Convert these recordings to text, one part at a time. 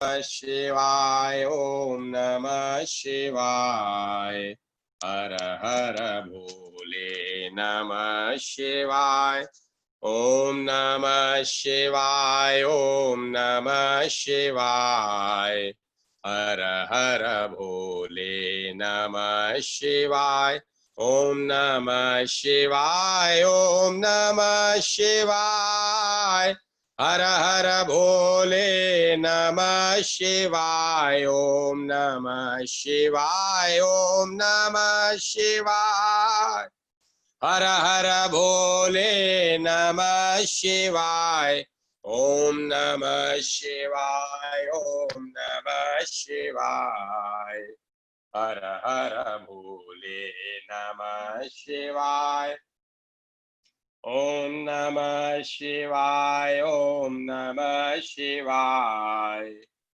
शिवाय ओम नमः शिवाय। हर हर भोले नमः शिवाय ओम नमः शिवाय ओम नमः शिवाय। हर हर भोले नमः शिवाय ओम नमः शिवाय ओम नमः शिवाय। हर हर भोले नमः शिवाय ओम नमः शिवाय ओम नमः शिवाय। हर हर भोले नमः शिवाय ओम नमः शिवाय ओम नमः शिवाय। हर हर भोले नमः शिवाय ओम नमः शिवाय ओम नमः शिवाय।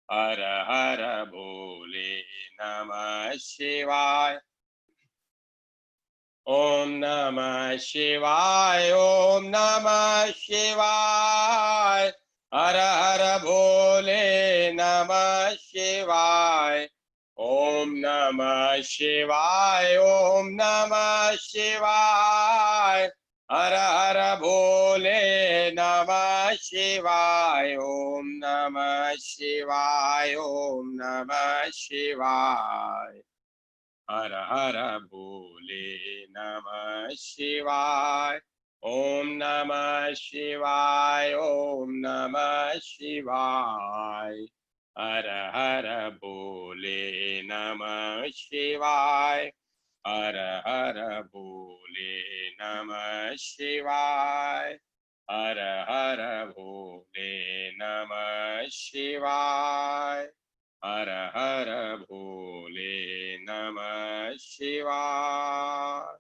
हर हर भोले नमः शिवाय ओम नमः शिवाय ओम नमः शिवाय। हर हर भोले नमः शिवाय ओम नमः शिवाय ओम नमः शिवाय। हर हर भोले नमः शिवाय ओम नमः शिवाय ओम नमः शिवाय। हर हर भोले नमः शिवाय ओम नमः शिवाय ओम नमः शिवाय। हर हर भोले नमः शिवाय हर हर भोले नमः शिवाय। हर हर भोले नमः शिवाय। हर हर भोले नमः शिवाय।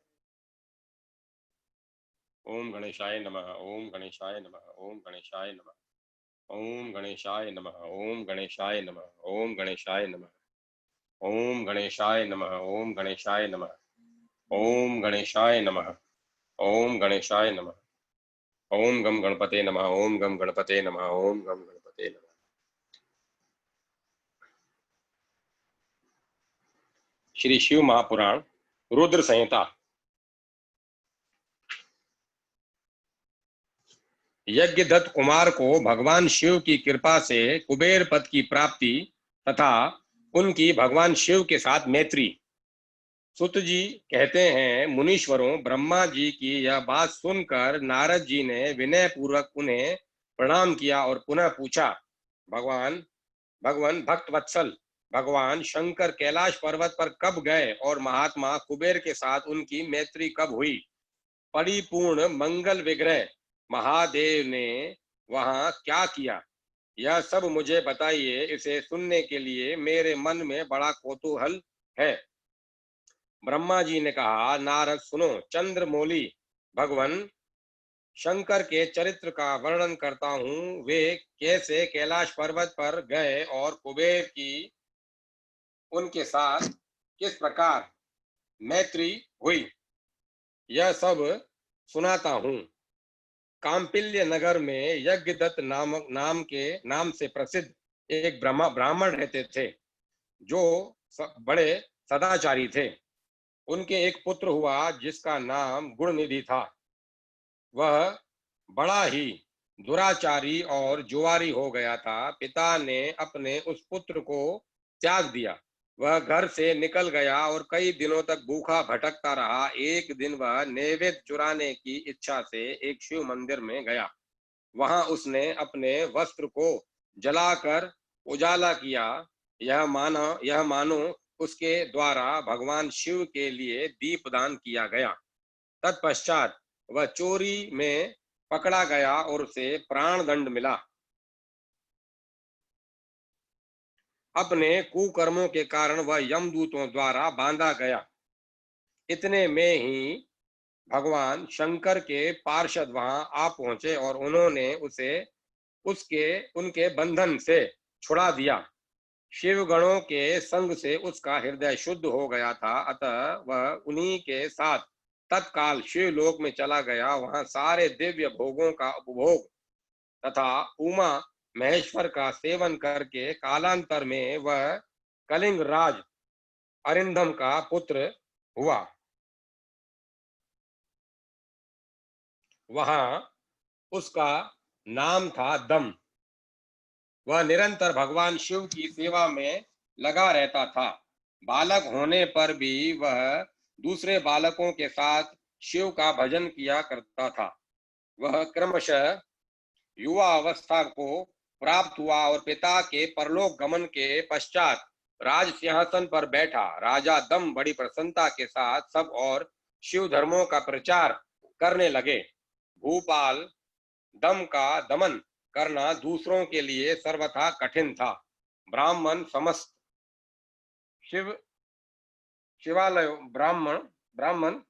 ओम गणेशाय नमः ओम गणेशाय नमः ओम गणेशाय नमः ओम गणेशाय नमः ओम गणेशाय नमः ओम गणेशाय नमः ओम गणेशाय नमः ओम गणेशाय नमः ओम गणेशाय नमः ओम गणेशाय नमः ओम गम गणपते नमः ओम गम गणपते नमः ओम गम गणपते नमः। श्री शिव महापुराण रुद्र संहिता। यज्ञदत्त कुमार को भगवान शिव की कृपा से कुबेर पद की प्राप्ति तथा उनकी भगवान शिव के साथ मैत्री। सुत जी कहते हैं, मुनीश्वरों, ब्रह्मा जी की यह बात सुनकर नारद जी ने विनय पूर्वक उन्हें प्रणाम किया और पुनः पूछा, भगवान भक्त वत्सल, भगवान शंकर कैलाश पर्वत पर कब गए और महात्मा कुबेर के साथ उनकी मैत्री कब हुई? परिपूर्ण मंगल विग्रह महादेव ने वहां क्या किया? यह सब मुझे बताइए। इसे सुनने के लिए मेरे मन में बड़ा कौतूहल है। ब्रह्मा जी ने कहा, नारद सुनो, चंद्रमौली, भगवान शंकर के चरित्र का वर्णन करता हूँ। वे कैसे कैलाश पर्वत पर गए और कुबेर की उनके साथ किस प्रकार मैत्री हुई, यह सब सुनाता हूँ। काम्पिल्य नगर में यज्ञदत्त नाम से प्रसिद्ध एक ब्राह्मण रहते थे, जो बड़े सदाचारी थे। उनके एक पुत्र हुआ जिसका नाम गुणनिधि था। वह बड़ा ही दुराचारी और जुआरी हो गया था। पिता ने अपने उस पुत्र को त्याग दिया। वह घर से निकल गया और कई दिनों तक भूखा भटकता रहा। एक दिन वह नैवेद्य चुराने की इच्छा से एक शिव मंदिर में गया। वहां उसने अपने वस्त्र को जलाकर उजाला किया। यह मानो उसके द्वारा भगवान शिव के लिए दीपदान किया गया। तत्पश्चात वह चोरी में पकड़ा गया और उसे प्राण दंड मिला। अपने कुकर्मों के कारण वह यमदूतों द्वारा बांधा गया। इतने में ही भगवान शंकर के पार्षद वहां आ पहुंचे और उन्होंने उसे उनके बंधन से छुड़ा दिया। शिव गणों के संग से उसका हृदय शुद्ध हो गया था, अतः वह उन्हीं के साथ तत्काल शिवलोक में चला गया। वहां सारे दिव्य भोगों का उपभोग तथा उमा महेश्वर का सेवन करके कालांतर में वह कलिंग राज अरिंदम का पुत्र हुआ। वहां उसका नाम था दम। वह निरंतर भगवान शिव की सेवा में लगा रहता था। बालक होने पर भी वह दूसरे बालकों के साथ शिव का भजन किया करता था। वह क्रमशः युवा अवस्था को प्राप्त हुआ और पिता के परलोक गमन के पश्चात राज सिंहासन पर बैठा। राजा दम बड़ी प्रसन्नता के साथ सब और शिव धर्मों का प्रचार करने लगे। भूपाल दम का दमन करना दूसरों के लिए सर्वथा कठिन था। ब्राह्मण समस्त शिव शिवालय ब्राह्मण ब्राह्मण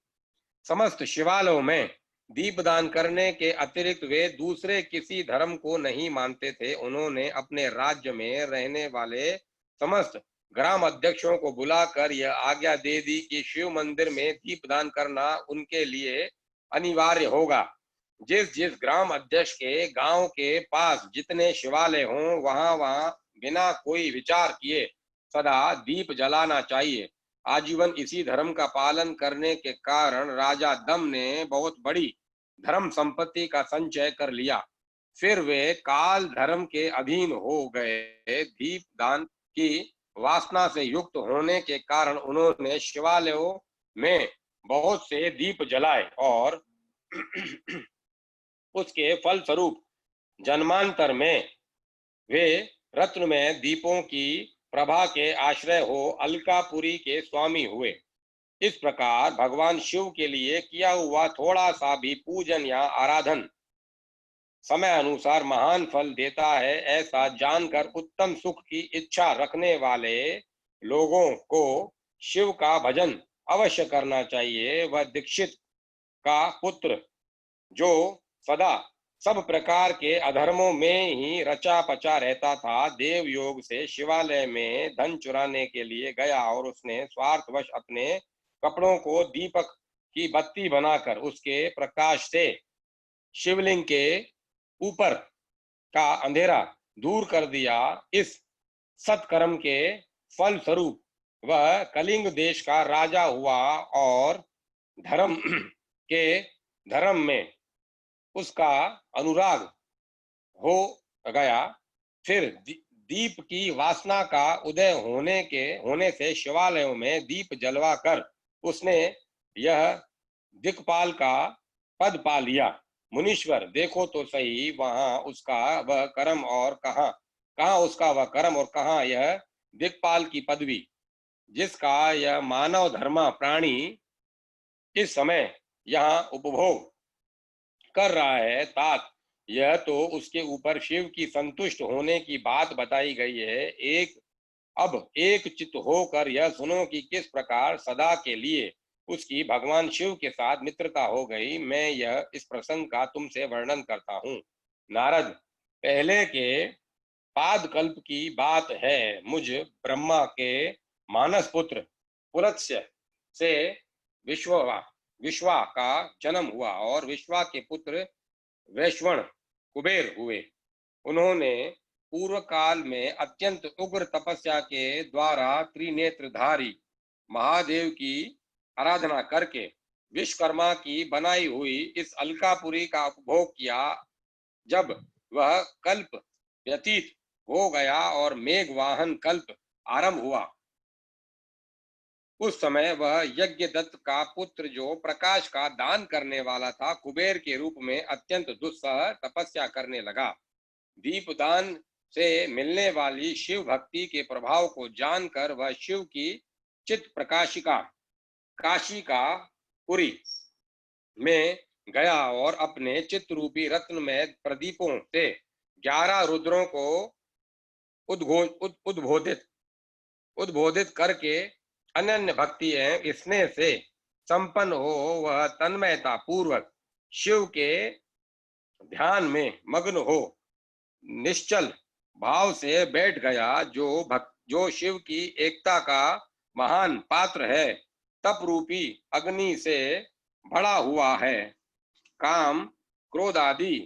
समस्त शिवालयों में दीपदान करने के अतिरिक्त वे दूसरे किसी धर्म को नहीं मानते थे। उन्होंने अपने राज्य में रहने वाले समस्त ग्राम अध्यक्षों को बुलाकर यह आज्ञा दे दी कि शिव मंदिर में दीपदान करना उनके लिए अनिवार्य होगा। जिस जिस ग्राम अध्यक्ष के गांव के पास जितने शिवालय हों, वहां वहां बिना कोई विचार किए सदा दीप जलाना चाहिए। आजीवन इसी धर्म का पालन करने के कारण राजा दम ने बहुत बड़ी धर्म संपत्ति का संचय कर लिया। फिर वे काल धर्म के अधीन हो गए। दीप दान की वासना से युक्त होने के कारण उन्होंने शिवालयों में बहुत से दीप जलाए और उसके फलस्वरूप जन्मांतर में वे रत्न में दीपों की प्रभा के आश्रय हो अलकापुरी के स्वामी हुए। इस प्रकार भगवान शिव के लिए किया हुआ थोड़ा सा भी पूजन या आराधन समय अनुसार महान फल देता है, ऐसा जानकर उत्तम सुख की इच्छा रखने वाले लोगों को शिव का भजन अवश्य करना चाहिए। वह दीक्षित का पुत्र जो सदा सब प्रकार के अधर्मों में ही रचा पचा रहता था, देव योग से शिवालय में धन चुराने के लिए गया और उसने स्वार्थवश अपने कपड़ों को दीपक की बत्ती बनाकर उसके प्रकाश से शिवलिंग के ऊपर का अंधेरा दूर कर दिया। इस सत्कर्म के फल स्वरूप वह कलिंग देश का राजा हुआ और धर्म के धर्म में उसका अनुराग हो गया। फिर दीप की वासना का उदय होने से शिवालयों में दीप जलवाकर उसने यह दिक्पाल का पद पा लिया। मुनीश्वर देखो तो सही, वहां उसका वह कर्म और कहाँ उसका वह कर्म और कहाँ यह दिक्पाल की पदवी जिसका यह मानव धर्मा प्राणी इस समय यहाँ उपभोग कर रहा है। तात यह तो उसके ऊपर शिव की संतुष्ट होने की बात बताई गई है। अब एक चित्त होकर यह सुनो कि किस प्रकार सदा के लिए उसकी भगवान शिव के साथ मित्रता हो गई। मैं यह इस प्रसंग का तुमसे वर्णन करता हूँ। नारद, पहले के पाद कल्प की बात है। मुझ ब्रह्मा के मानस पुत्र पुलत्स्य से विश्वा का जन्म हुआ और विश्वा के पुत्र वैश्वण कुबेर हुए। उन्होंने पूर्व काल में अत्यंत उग्र तपस्या के द्वारा त्रिनेत्रधारी महादेव की आराधना करके विश्वकर्मा की बनाई हुई इस अलकापुरी का उपभोग किया। जब वह कल्प व्यतीत हो गया और मेघवाहन कल्प आरंभ हुआ, उस समय वह यज्ञदत्त का पुत्र जो प्रकाश का दान करने वाला था, कुबेर के रूप में अत्यंत दुस्सह तपस्या करने लगा। दीपदान से मिलने वाली शिव भक्ति के प्रभाव को जानकर वह शिव की चित प्रकाशिका काशी का पुरी में गया और अपने चित्त रूपी रत्न में प्रदीपों से 11 रुद्रों को उद्बोधित करके अनन्य भक्ति एवं स्नेह से संपन्न हो वह तन्मयता पूर्वक शिव के ध्यान में मग्न हो निश्चल भाव से बैठ गया। जो शिव की एकता का महान पात्र है, तप रूपी अग्नि से भरा हुआ है। काम क्रोध आदि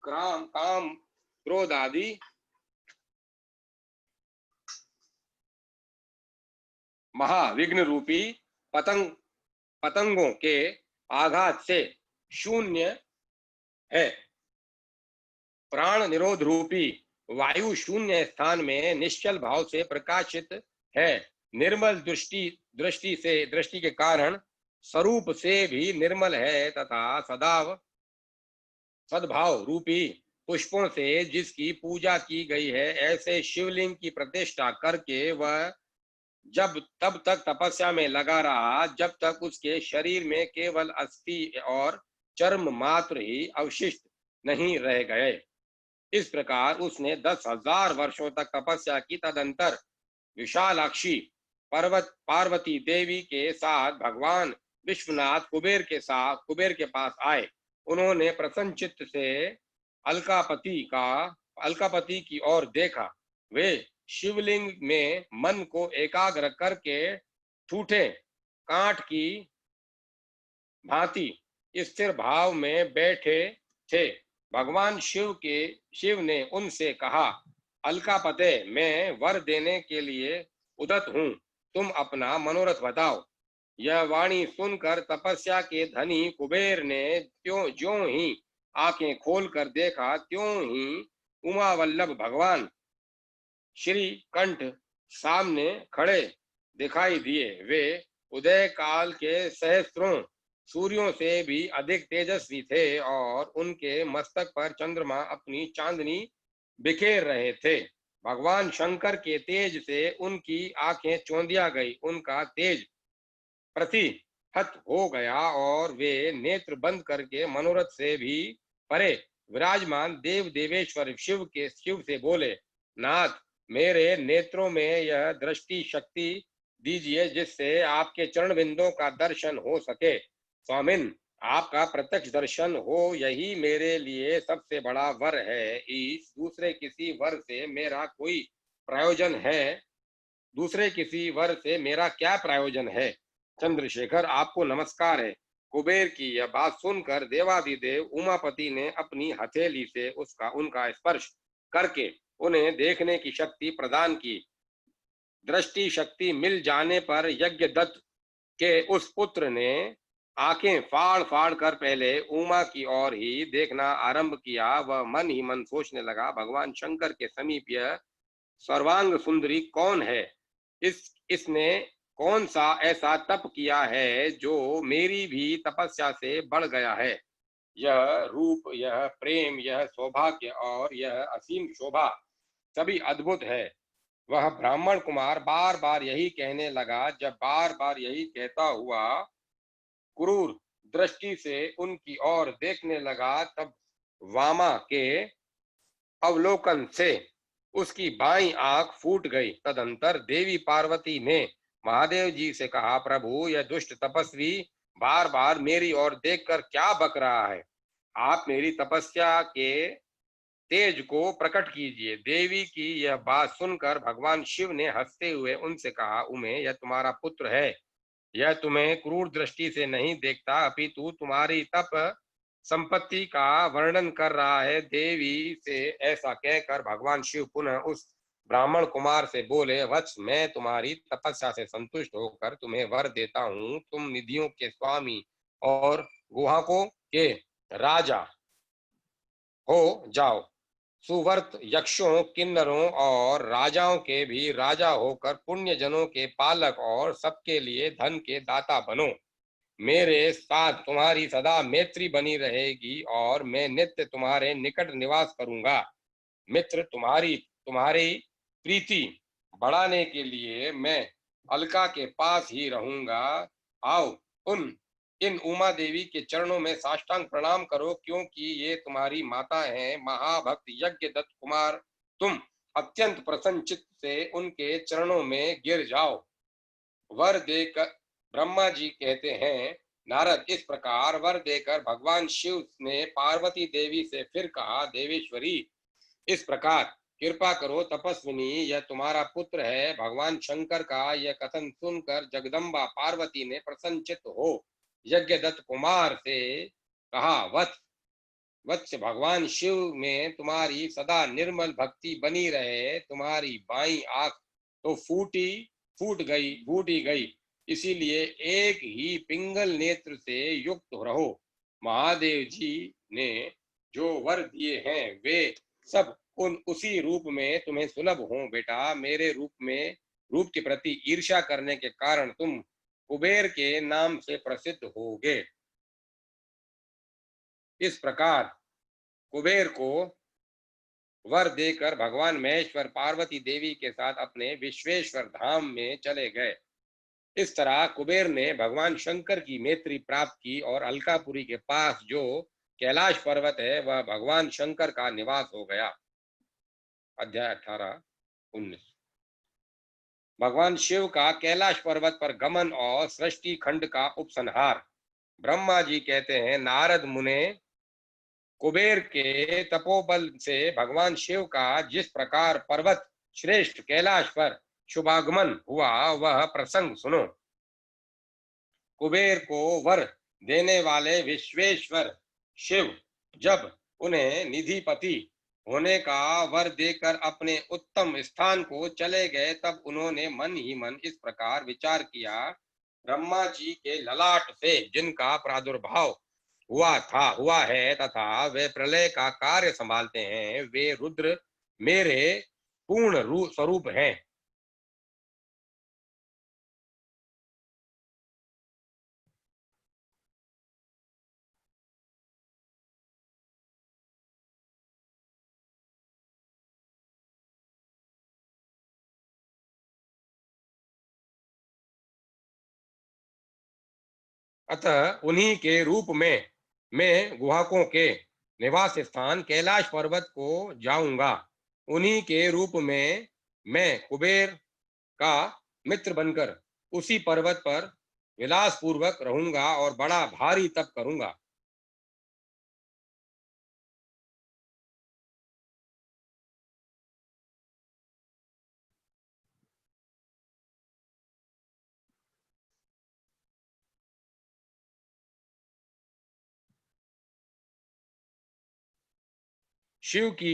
काम काम क्रोध आदि महाविघ्न रूपी पतंगों के आघात से शून्य है। प्राण निरोध रूपी वायु शून्य स्थान में निश्चल भाव से प्रकाशित है। निर्मल दृष्टि के कारण स्वरूप से भी निर्मल है तथा सद्भाव रूपी पुष्पों से जिसकी पूजा की गई है, ऐसे शिवलिंग की प्रतिष्ठा करके वह जब तब तक तपस्या में लगा रहा जब तक उसके शरीर में केवल अस्थि और चर्म मात्र ही अवशिष्ट नहीं रह गए। इस प्रकार उसने 10,000 वर्षों तक तपस्या की। तदंतर विशालाक्षी पर्वत पार्वती देवी के साथ भगवान विश्वनाथ कुबेर के पास आए। उन्होंने प्रसन्न चित्त से अलकापति की ओर देखा। वे शिवलिंग में मन को एकाग्र करके ठूठे कांट की भांति स्थिर भाव में बैठे थे। भगवान शिव ने उनसे कहा, अलकापते, मैं वर देने के लिए उदत हूँ, तुम अपना मनोरथ बताओ। यह वाणी सुनकर तपस्या के धनी कुबेर ने ज्यों ही आंखें खोलकर देखा, त्यों ही उमा वल्लभ भगवान श्री कंठ सामने खड़े दिखाई दिए। वे उदय काल के सहस्त्रों सूर्यों से भी अधिक तेजस्वी थे और उनके मस्तक पर चंद्रमा अपनी चांदनी बिखेर रहे थे। भगवान शंकर के तेज से उनकी आंखें चौंधिया गई, उनका तेज प्रतिहत हो गया और वे नेत्र बंद करके मनोरथ से भी परे विराजमान देवेश्वर शिव से बोले, नाथ, मेरे नेत्रों में यह दृष्टि शक्ति दीजिए जिससे आपके चरण बिंदों का दर्शन हो सके। स्वामिन, आपका प्रत्यक्ष दर्शन हो, यही मेरे लिए सबसे बड़ा वर है। इस दूसरे किसी वर से मेरा क्या प्रयोजन है? चंद्रशेखर, आपको नमस्कार है। कुबेर की यह बात सुनकर देवादिदेव उमापति ने अपनी हथेली से उनका स्पर्श करके उन्हें देखने की शक्ति प्रदान की। दृष्टि शक्ति मिल जाने पर यज्ञदत्त के उस पुत्र ने आंखें फाड़ फाड़ कर पहले उमा की ओर ही देखना आरंभ किया। वह मन ही मन सोचने लगा, भगवान शंकर के समीप यह सर्वांग सुंदरी कौन है? इसने कौन सा ऐसा तप किया है जो मेरी भी तपस्या से बढ़ गया है? यह रूप, यह प्रेम, यह सौभाग्य और यह असीम शोभा सभी अद्भुत है। वह ब्राह्मण कुमार बार बार यही कहने लगा। जब बार बार यही कहता हुआ क्रूर दृष्टि से उनकी ओर देखने लगा, तब वामा के अवलोकन से उसकी बाईं आंख फूट गई। तदंतर देवी पार्वती ने महादेव जी से कहा, प्रभु, यह दुष्ट तपस्वी बार बार मेरी ओर देखकर क्या बक रहा है? आप मेरी तपस्या के तेज को प्रकट कीजिए। देवी की यह बात सुनकर भगवान शिव ने हंसते हुए उनसे कहा, उमे, यह तुम्हारा पुत्र है। यह तुम्हें क्रूर दृष्टि से नहीं देखता, अपितु तुम्हारी तप संपत्ति का वर्णन कर रहा है। देवी से ऐसा कहकर भगवान शिव पुनः उस ब्राह्मण कुमार से बोले, वत्स, मैं तुम्हारी तपस्या से संतुष्ट होकर तुम्हें वर देता हूँ। तुम निधियों के स्वामी और गुहाकों के राजा हो जाओ। सुवर्त यक्षों, किन्नरों और राजाओं के भी राजा होकर पुण्य जनों के पालक और सबके लिए धन के दाता बनो। मेरे साथ तुम्हारी सदा मैत्री बनी रहेगी और मैं नित्य तुम्हारे निकट निवास करूंगा। मित्र, तुम्हारी प्रीति बढ़ाने के लिए मैं अलका के पास ही रहूंगा। आओ, उन इन उमा देवी के चरणों में साष्टांग प्रणाम करो, क्योंकि ये तुम्हारी माता हैं। महाभक्त यज्ञदत्त कुमार, तुम अत्यंत प्रसन्न चित्त से उनके चरणों में गिर जाओ। वर देकर ब्रह्मा जी कहते हैं, नारद, इस प्रकार वर देकर भगवान शिव ने पार्वती देवी से फिर कहा, देवेश्वरी, इस प्रकार कृपा करो तपस्विनी, यह तुम्हारा पुत्र है। भगवान शंकर का यह कथन सुनकर जगदम्बा पार्वती ने प्रसन्नचित्त हो यज्ञदत्त कुमार से कहा, वत्स, वत्स भगवान शिव में तुम्हारी सदा निर्मल भक्ति बनी रहे। तुम्हारी बाईं आंख तो फूट ही गई, इसीलिए एक ही पिंगल नेत्र से युक्त रहो। महादेव जी ने जो वर दिए हैं वे सब उन उसी रूप में तुम्हें सुलभ हो। बेटा, मेरे रूप के प्रति ईर्ष्या करने के कारण तुम कुबेर के नाम से प्रसिद्ध होगे। इस प्रकार कुबेर को वर देकर भगवान महेश्वर पार्वती देवी के साथ अपने विश्वेश्वर धाम में चले गए। इस तरह कुबेर ने भगवान शंकर की मैत्री प्राप्त की और अलकापुरी के पास जो कैलाश पर्वत है वह भगवान शंकर का निवास हो गया। अध्याय 18-19। भगवान शिव का कैलाश पर्वत पर गमन और सृष्टि खंड का उपसंहार। ब्रह्मा जी कहते हैं, नारद मुने कुबेर के तपोबल से भगवान शिव का जिस प्रकार पर्वत श्रेष्ठ कैलाश पर शुभागमन हुआ वह प्रसंग सुनो। कुबेर को वर देने वाले विश्वेश्वर शिव जब उन्हें निधिपति होने का वर देकर अपने उत्तम स्थान को चले गए, तब उन्होंने मन ही मन इस प्रकार विचार किया, ब्रह्मा जी के ललाट से जिनका प्रादुर्भाव हुआ है तथा वे प्रलय का कार्य संभालते हैं, वे रुद्र मेरे पूर्ण स्वरूप हैं। अतः उन्हीं के रूप में मैं गुहाकों के निवास स्थान कैलाश पर्वत को जाऊंगा। उन्हीं के रूप में मैं कुबेर का मित्र बनकर उसी पर्वत पर विलास पूर्वक रहूंगा और बड़ा भारी तप करूंगा। शिव की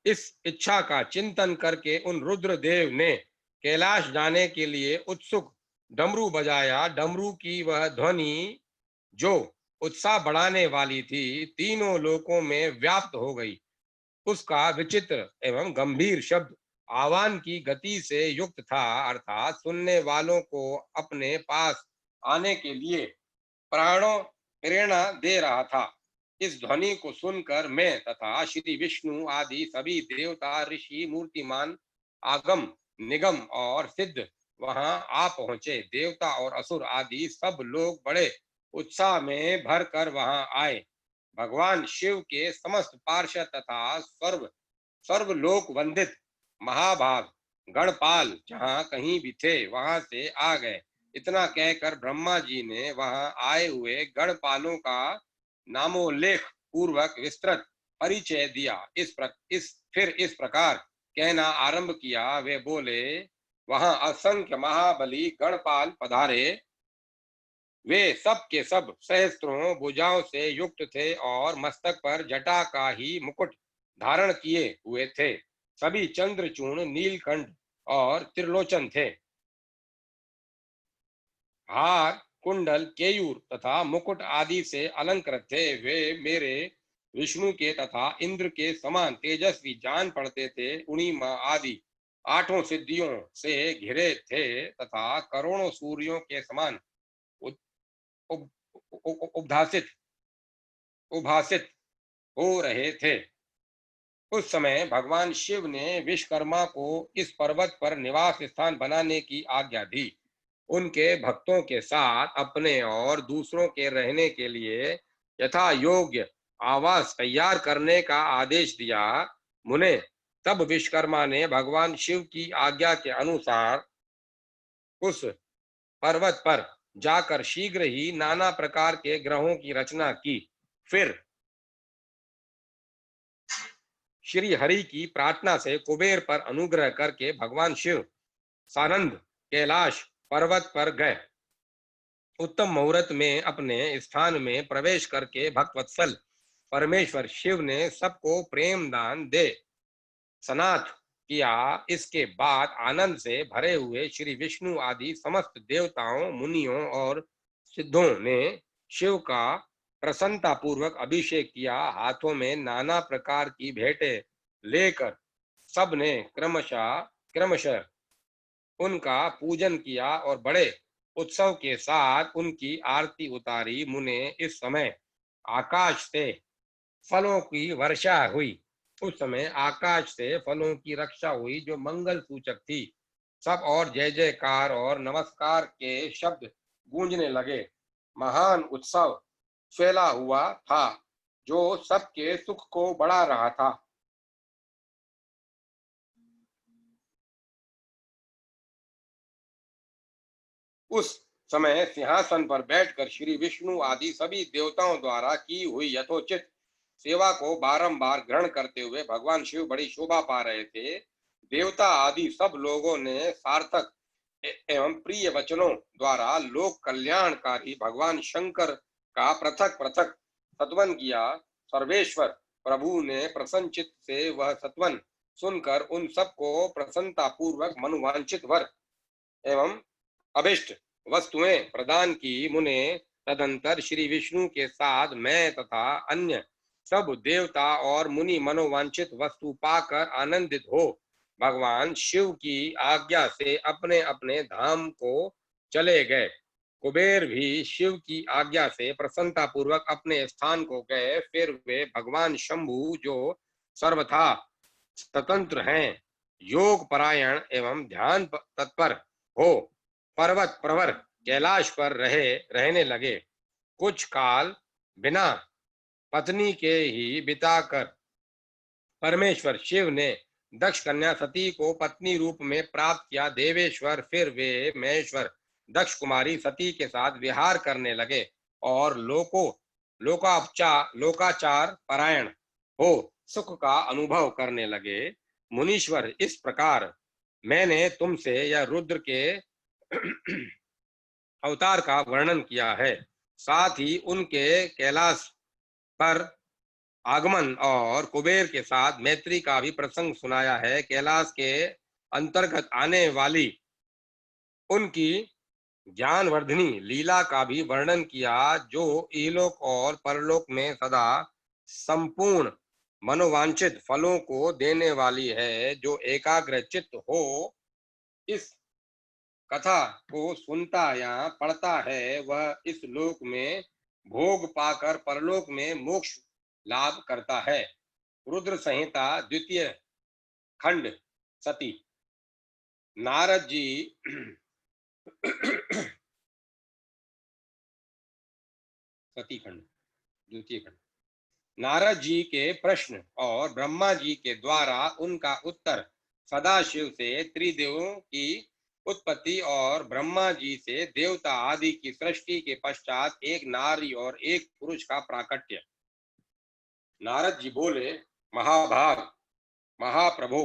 इस इच्छा का चिंतन करके उन रुद्रदेव ने कैलाश जाने के लिए उत्सुक डमरू बजाया। डमरू की वह ध्वनि जो उत्साह बढ़ाने वाली थी, तीनों लोकों में व्याप्त हो गई। उसका विचित्र एवं गंभीर शब्द आह्वान की गति से युक्त था, अर्थात सुनने वालों को अपने पास आने के लिए प्राणों प्रेरणा दे रहा था। इस ध्वनि को सुनकर मैं तथा श्री विष्णु आदि सभी देवता, ऋषि, मूर्तिमान, आगम, निगम और सिद्ध वहां आ पहुंचे। देवता और असुर आदि सब लोग बड़े उत्साह में भरकर वहां आए। भगवान शिव के समस्त पार्षद तथा सर्वलोक वंदित महाभाग गणपाल जहाँ कहीं भी थे वहां से आ गए। इतना कहकर ब्रह्मा जी ने वहां आए हुए गणपालों का नामोल्लेख पूर्वक विस्तृत परिचय दिया। फिर इस प्रकार कहना आरंभ किया। वे बोले, वहां असंख्य महाबली गणपाल पधारे। वे सब के सब सहस्त्रों भुजाओं से युक्त थे और मस्तक पर जटा का ही मुकुट धारण किए हुए थे। सभी चंद्रचूर्ण, नीलकंठ और त्रिलोचन थे। हार, कुंडल, केयूर तथा मुकुट आदि से अलंकृत थे। वे मेरे विष्णु के तथा इंद्र के समान तेजस्वी जान पड़ते थे। उड़ीमा आदि आठों सिद्धियों से घिरे थे तथा करोड़ों सूर्यों के समान उभासित उभासित हो रहे थे। उस समय भगवान शिव ने विश्वकर्मा को इस पर्वत पर निवास स्थान बनाने की आज्ञा दी। उनके भक्तों के साथ अपने और दूसरों के रहने के लिए यथा योग्य आवास तैयार करने का आदेश दिया। मुने, तब विश्वकर्मा ने भगवान शिव की आज्ञा के अनुसार उस पर्वत पर जाकर शीघ्र ही नाना प्रकार के ग्रहों की रचना की। फिर श्री हरि की प्रार्थना से कुबेर पर अनुग्रह करके भगवान शिव सानंद कैलाश पर्वत पर गए। उत्तम मुहूर्त में अपने स्थान में प्रवेश करके भक्तवत्सल परमेश्वर शिव ने सबको प्रेम दान दे सनाथ किया। इसके बाद आनंद से भरे हुए श्री विष्णु आदि समस्त देवताओं, मुनियों और सिद्धों ने शिव का प्रसन्नता पूर्वक अभिषेक किया। हाथों में नाना प्रकार की भेंटें लेकर सबने क्रमशः क्रमशः उनका पूजन किया और बड़े उत्सव के साथ उनकी आरती उतारी। मुने इस समय आकाश से फलों की वर्षा हुई। उस समय आकाश से फलों की रक्षा हुई जो मंगल सूचक थी। सब और जय जयकार और नमस्कार के शब्द गूंजने लगे। महान उत्सव फैला हुआ था जो सबके सुख को बढ़ा रहा था। उस समय सिंहासन पर बैठकर श्री विष्णु आदि सभी देवताओं द्वारा की हुई यथोचित सेवा को बारंबार ग्रहण करते हुए भगवान शिव बड़ी शोभा पा रहे थे। देवता आदि सब लोगों ने सार्थक एवं प्रिय वचनों द्वारा लोक कल्याणकारी भगवान शंकर का पृथक पृथक सत्वन किया। सर्वेश्वर प्रभु ने प्रसन्न चित्त से वह सत्वन सुनकर उन सबको प्रसन्नता पूर्वक मनोवांछित वर एवं अभिष्ट वस्तुएं प्रदान की। मुने तदंतर श्री विष्णु के साथ मैं तथा अन्य सब देवता और मुनि मनोवांछित वस्तु पाकर आनंदित हो भगवान शिव की आज्ञा से अपने अपने धाम को चले गए। कुबेर भी शिव की आज्ञा से प्रसन्नता पूर्वक अपने स्थान को गए। फिर वे भगवान शंभु जो सर्वथा स्वतंत्र हैं, योग परायण एवं ध्यान तत्पर हो पर्वत प्रवर कैलाश पर रहने लगे। कुछ काल बिना पत्नी के ही बिताकर परमेश्वर शिव ने दक्ष कन्या सती को पत्नी रूप में प्राप्त किया। देवेश्वर फिर वे महेश्वर दक्ष कुमारी सती के साथ विहार करने लगे और लोकाचार परायण हो सुख का अनुभव करने लगे। मुनीश्वर, इस प्रकार मैंने तुमसे यह रुद्र के अवतार का वर्णन किया है। साथ ही उनके कैलाश पर आगमन और कुबेर के साथ मैत्री का भी प्रसंग सुनाया है। कैलाश के अंतर्गत आने वाली उनकी ज्ञानवर्धिनी लीला का भी वर्णन किया जो इहलोक और परलोक में सदा संपूर्ण मनोवांछित फलों को देने वाली है। जो एकाग्र चित्त हो इस कथा को सुनता या पढ़ता है वह इस लोक में भोग पाकर परलोक में मोक्ष लाभ करता है। रुद्र संहिता द्वितीय खंड सती। नारद जी सती खंड द्वितीय खंड। नारद जी के प्रश्न और ब्रह्मा जी के द्वारा उनका उत्तर। सदाशिव से त्रिदेवों की उत्पत्ति और ब्रह्मा जी से देवता आदि की सृष्टि के पश्चात एक नारी और एक पुरुष का प्राकट्य। नारद जी बोले, महाभाग महाप्रभो,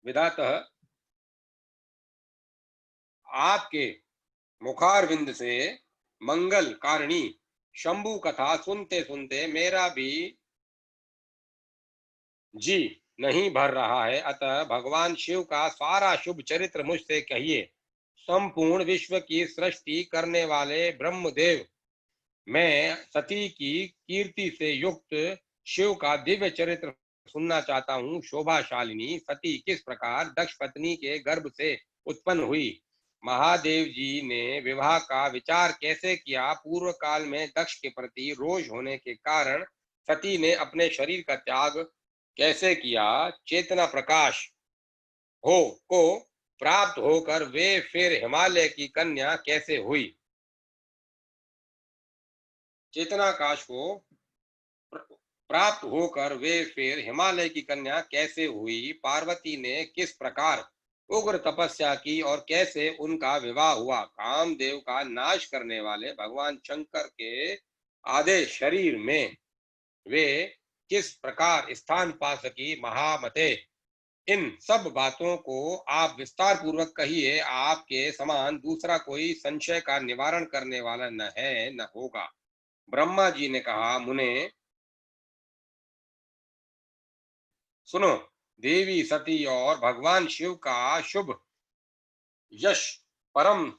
विधातः आपके मुखारविंद से मंगल कारिणी शंभु कथा सुनते सुनते मेरा भी जी नहीं भर रहा है। अतः भगवान शिव का सारा शुभ चरित्र मुझसे कहिए। संपूर्ण विश्व की सृष्टि करने वाले ब्रह्मदेव, मैं सती की कीर्ति से युक्त शिव का दिव्य चरित्र सुनना चाहता हूँ। शोभाशालिनी सती किस प्रकार दक्ष पत्नी के गर्भ से उत्पन्न हुई। महादेव जी ने विवाह का विचार कैसे किया। पूर्व काल में दक्ष के प्रति रोष होने के कारण सती ने अपने शरीर का त्याग कैसे किया। चेतना प्रकाश हो को प्राप्त होकर वे फिर हिमालय की कन्या कैसे हुई। चेतनाकाश को प्राप्त होकर वे फिर हिमालय की कन्या कैसे हुई। पार्वती ने किस प्रकार उग्र तपस्या की और कैसे उनका विवाह हुआ। कामदेव का नाश करने वाले भगवान शंकर के आधे शरीर में वे किस प्रकार स्थान पा सकी। महामते, इन सब बातों को आप विस्तार पूर्वक कहिए। आपके समान दूसरा कोई संशय का निवारण करने वाला न है न होगा। ब्रह्मा जी ने कहा, मुने, सुनो, देवी सती और भगवान शिव का शुभ यश परम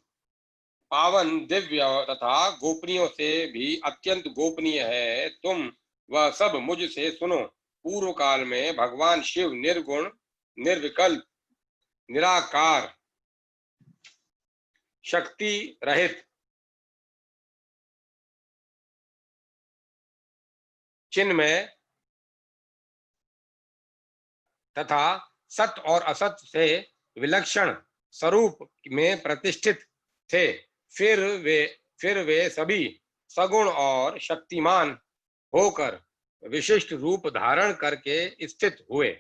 पावन दिव्य तथा गोपनीयों से भी अत्यंत गोपनीय है। तुम वह सब मुझसे सुनो। पूर्व काल में भगवान शिव निर्गुण, निर्विकल्प, निराकार, शक्ति रहित, चिन्मय तथा सत और असत से विलक्षण स्वरूप में प्रतिष्ठित थे। फिर वे फिर वे सभी सगुण और शक्तिमान होकर विशिष्ट रूप धारण करके स्थित हुए।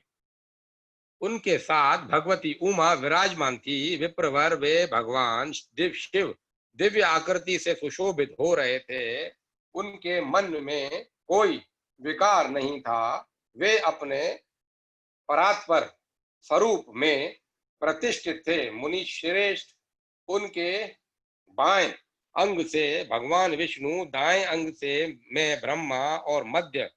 उनके साथ भगवती उमा विराजमान थी। विप्रवर वे भगवान शिव दिव्य आकृति से सुशोभित हो रहे थे। उनके मन में कोई विकार नहीं था। वे अपने परात्पर स्वरूप में प्रतिष्ठित थे। मुनि श्रेष्ठ, उनके बाएं अंग से भगवान विष्णु, दाएं अंग से मैं ब्रह्मा और मध्य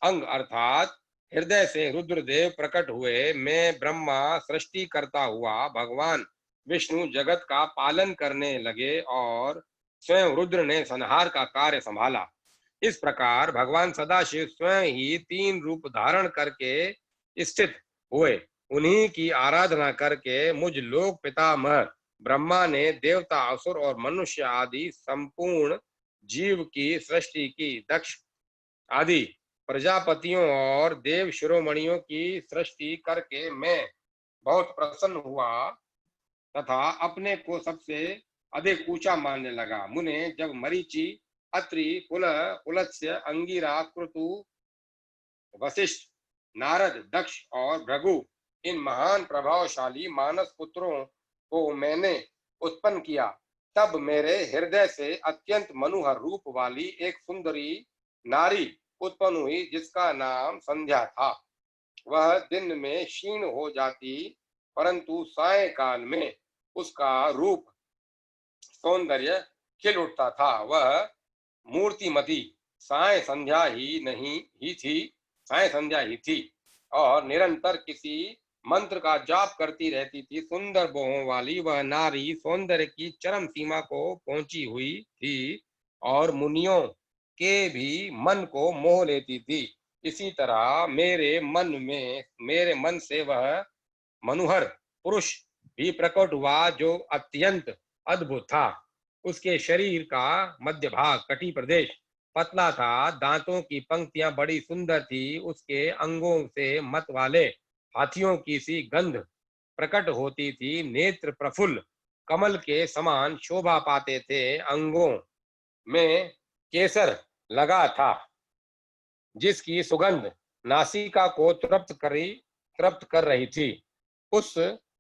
अंग अर्थात हृदय से रुद्रदेव प्रकट हुए। मैं ब्रह्मा सृष्टि करता हुआ, भगवान विष्णु जगत का पालन करने लगे और स्वयं रुद्र ने संहार का कार्य संभाला। इस प्रकार भगवान सदाशिव स्वयं ही तीन रूप धारण करके स्थित हुए। उन्हीं की आराधना करके मुझ लोक पितामह ब्रह्मा ने देवता, असुर और मनुष्य आदि संपूर्ण जीव की सृष्टि की। दक्ष आदि प्रजापतियों और देव शिरोमणियों की सृष्टि करके मैं बहुत प्रसन्न हुआ तथा अपने को सबसे अधिक ऊंचा मानने लगा। मुने, जब मरीचि, अत्रि, पुलत्स्य, अंगिरा, क्रतु, वशिष्ठ, नारद, दक्ष और भृगु, इन महान प्रभावशाली मानस पुत्रों को मैंने उत्पन्न किया, तब मेरे हृदय से अत्यंत मनोहर रूप वाली एक सुंदरी नारी उत्पन्न हुई, जिसका नाम संध्या था। वह दिन में क्षीण हो जाती, परंतु सायंकाल में उसका रूप सौंदर्य खिल उठता था। वह मूर्तिमती साय संध्या ही थी और निरंतर किसी मंत्र का जाप करती रहती थी। सुंदर बाहों वाली वह नारी सौंदर्य की चरम सीमा को पहुंची हुई थी और मुनियों के भी मन को मोह लेती थी। इसी तरह मेरे मन से वह मनोहर पुरुष भी प्रकट हुआ, जो अत्यंत अद्भुत था। उसके शरीर का मध्य भाग, कटी प्रदेश, पतला था। दांतों की पंक्तियां बड़ी सुंदर थी। उसके अंगों से मत वाले हाथियों की सी गंध प्रकट होती थी। नेत्र प्रफुल्ल कमल के समान शोभा पाते थे। अंगों में केसर लगा था, जिसकी सुगंध नासिका को तृप्त कर रही थी। उस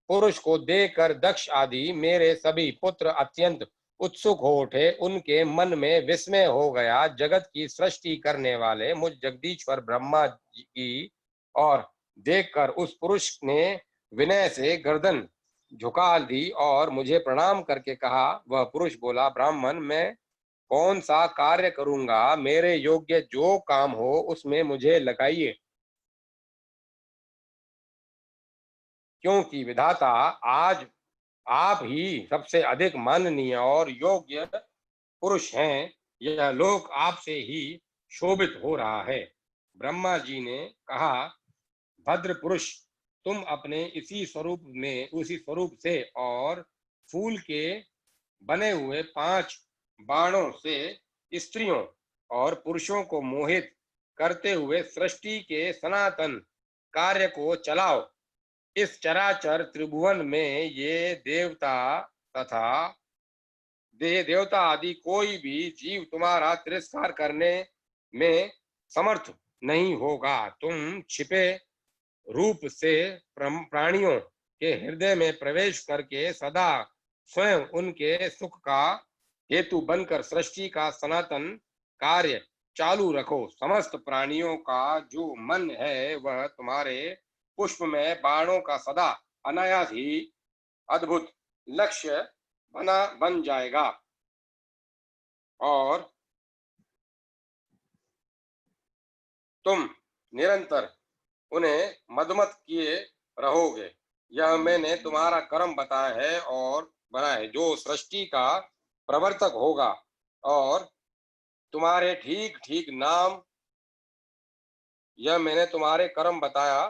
पुरुष को देखकर दक्ष आदि मेरे सभी पुत्र अत्यंत उत्सुक हो उठे। उनके मन में विस्मय हो गया। जगत की सृष्टि करने वाले मुझ जगदीश्वर ब्रह्मा जी की और देखकर उस पुरुष ने विनय से गर्दन झुका दी और मुझे प्रणाम करके कहा। वह पुरुष बोला, ब्राह्मण, मैं कौन सा कार्य करूंगा? मेरे योग्य जो काम हो उसमें मुझे लगाइए, क्योंकि विधाता आज आप ही सबसे अधिक माननीय और योग्य पुरुष हैं। यह लोक आपसे ही शोभित हो रहा है। ब्रह्मा जी ने कहा, भद्र पुरुष, तुम अपने उसी स्वरूप से और फूल के बने हुए 5 बाणों से स्त्रियों और पुरुषों को मोहित करते हुए सृष्टि के सनातन कार्य को चलाओ। इस चराचर त्रिभुवन में ये तथा देवता आदि कोई भी जीव तुम्हारा तिरस्कार करने में समर्थ नहीं होगा। तुम छिपे रूप से प्राणियों के हृदय में प्रवेश करके सदा स्वयं उनके सुख का हेतु बनकर सृष्टि का सनातन कार्य चालू रखो। समस्त प्राणियों का जो मन है वह तुम्हारे पुष्प में बाणों का सदा अनायास ही अद्भुत लक्ष्य बन जाएगा और तुम निरंतर उन्हें मदमत किए रहोगे। यह मैंने तुम्हारा कर्म बताया है और बनाया है, जो सृष्टि का प्रवर्तक होगा और तुम्हारे ठीक ठीक नाम। यह मैंने तुम्हारा कर्म बताया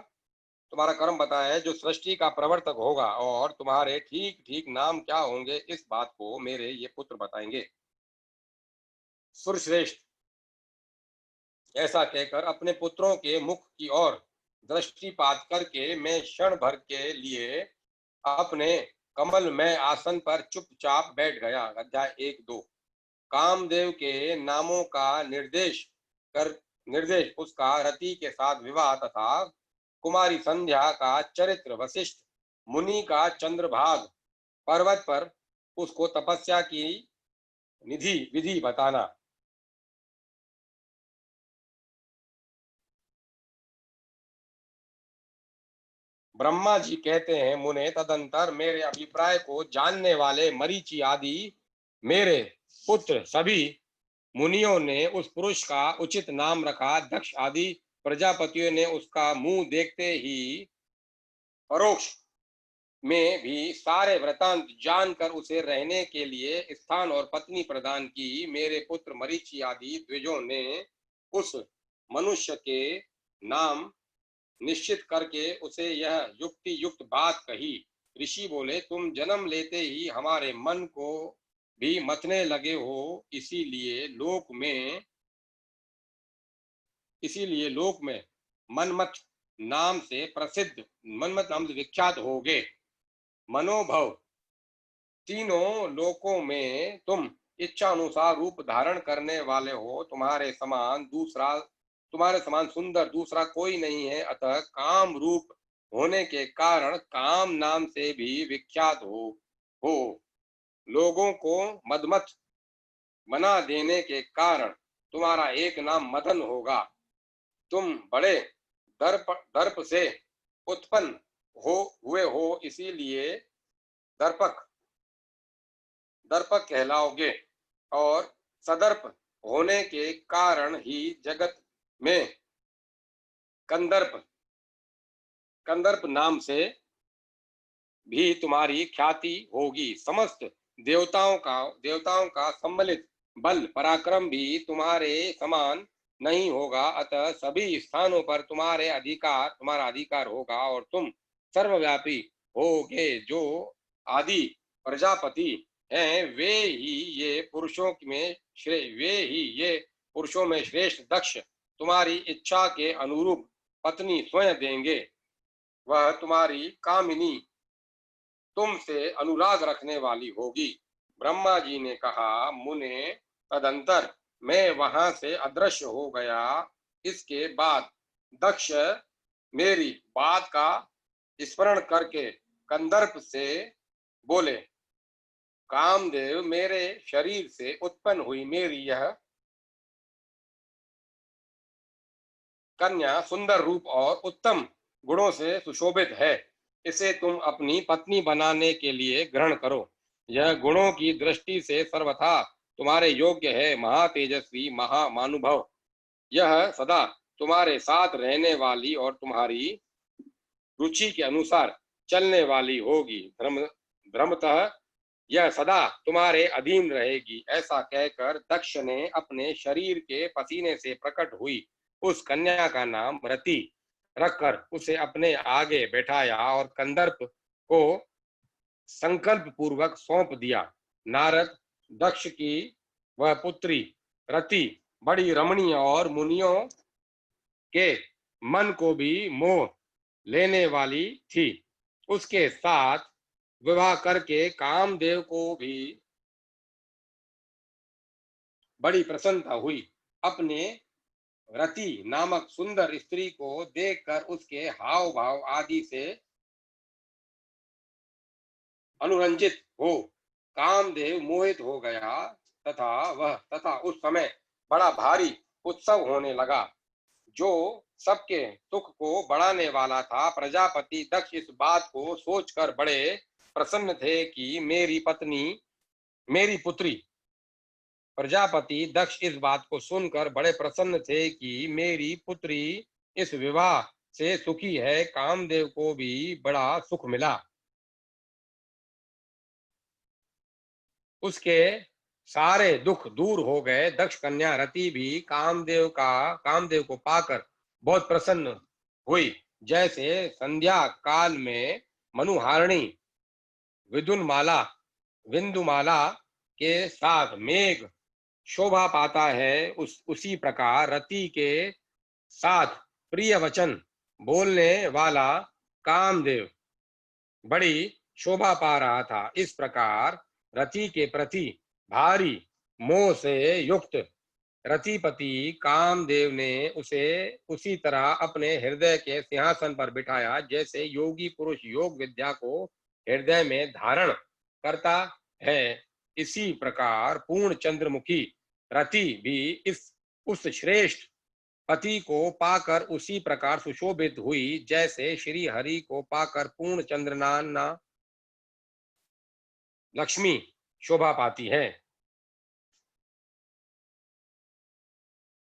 है, जो सृष्टि का प्रवर्तक होगा और तुम्हारे ठीक ठीक नाम क्या होंगे, इस बात को मेरे ये पुत्र बताएंगे। सुरश्रेष्ठ ऐसा कहकर अपने पुत्रों के मुख की ओर दृष्टिपात करके मैं क्षण भर के लिए अपने कमल में आसन पर चुपचाप बैठ गया। अध्याय 1-2। कामदेव के नामों का निर्देश उसका रति के साथ विवाह तथा कुमारी संध्या का चरित्र, वशिष्ठ मुनि का चंद्रभाग, पर्वत पर उसको तपस्या की निधि विधि बताना। ब्रह्मा जी कहते हैं, मुने तदंतर मेरे अभिप्राय को जानने वाले मरीचि आदि मेरे पुत्र सभी मुनियों ने उस पुरुष का उचित नाम रखा। दक्ष आदि प्रजापतियों ने उसका मुंह देखते ही परोक्ष में भी सारे वृतांत जानकर उसे रहने के लिए स्थान और पत्नी प्रदान की। मेरे पुत्र मरीचि आदि द्विजों ने उस मनुष्य के नाम निश्चित करके उसे यह युक्ति युक्त बात कही। ऋषि बोले, तुम जन्म लेते ही हमारे मन को भी मथने लगे हो, इसीलिए लोक में मनमत नाम से विख्यात होगे। मनोभव तीनों लोकों में तुम इच्छा अनुसार रूप धारण करने वाले हो। तुम्हारे समान सुंदर दूसरा कोई नहीं है। अतः काम रूप होने के कारण काम नाम से भी विख्यात हो लोगों को मदमत बना देने के कारण तुम्हारा एक नाम मदन होगा। तुम बड़े दर्प से उत्पन्न हुए हो, इसीलिए दर्पक दर्पक कहलाओगे और सदर्प होने के कारण ही जगत में कंदर्प नाम से भी तुम्हारी ख्याति होगी। समस्त देवताओं का सम्मिलित बल पराक्रम भी तुम्हारे समान नहीं होगा। अतः सभी स्थानों पर तुम्हारा अधिकार होगा और तुम सर्वव्यापी होगे। जो आदि प्रजापति हैं, वे ही ये पुरुषों में श्रेष्ठ दक्ष तुम्हारी इच्छा के अनुरूप पत्नी स्वयं देंगे। वह तुम्हारी कामिनी तुमसे अनुराग रखने वाली होगी। ब्रह्मा जी ने कहा, मुने तदंतर मैं वहां से अदृश्य हो गया। इसके बाद दक्ष मेरी बात का स्मरण करके कंदर्प से बोले, कामदेव, मेरे शरीर से उत्पन्न हुई मेरी यह कन्या सुंदर रूप और उत्तम गुणों से सुशोभित है। इसे तुम अपनी पत्नी बनाने के लिए ग्रहण करो। यह गुणों की दृष्टि से सर्वथा तुम्हारे योग्य है। महातेजस्वी महामानुभव, यह सदा तुम्हारे साथ रहने वाली और तुम्हारी रुचि के अनुसार चलने वाली होगी। धर्मतः यह सदा तुम्हारे अधीन रहेगी। ऐसा कहकर दक्ष ने अपने शरीर के पसीने से प्रकट हुई उस कन्या का नाम रति रखकर उसे अपने आगे बैठाया और कंदर्प को संकल्प पूर्वक सौंप दिया। नारद, दक्ष की वह पुत्री रति बड़ी रमणीय और मुनियों के मन को भी मोह लेने वाली थी। उसके साथ विवाह करके कामदेव को भी बड़ी प्रसन्नता हुई। अपने रति नामक सुंदर स्त्री को देखकर उसके हाव भाव आदि से अनुरंजित हो कामदेव मोहित हो गया तथा उस समय बड़ा भारी उत्सव होने लगा, जो सबके सुख को बढ़ाने वाला था। प्रजापति दक्ष इस बात को सोचकर बड़े प्रसन्न थे कि मेरी पुत्री प्रजापति दक्ष इस बात को सुनकर बड़े प्रसन्न थे कि मेरी पुत्री इस विवाह से सुखी है, कामदेव को भी बड़ा सुख मिला। उसके सारे दुख दूर हो गए। दक्ष कन्या रति भी कामदेव को पाकर बहुत प्रसन्न हुई। जैसे संध्या काल में मनुहारिणी विदुनमाला विंदुमाला के साथ मेघ शोभा पाता है, उसी प्रकार रति के साथ प्रिय वचन बोलने वाला कामदेव बड़ी शोभा पा रहा था। इस प्रकार रति के प्रति भारी मोह से युक्त रतिपति कामदेव ने उसे उसी तरह अपने हृदय के सिंहासन पर बिठाया, जैसे योगी पुरुष योग विद्या को हृदय में धारण करता है। इसी प्रकार पूर्ण चंद्रमुखी रति भी इस उस श्रेष्ठ पति को पाकर उसी प्रकार सुशोभित हुई, जैसे श्री हरि को पाकर पूर्ण चंद्रनाना लक्ष्मी शोभा पाती है।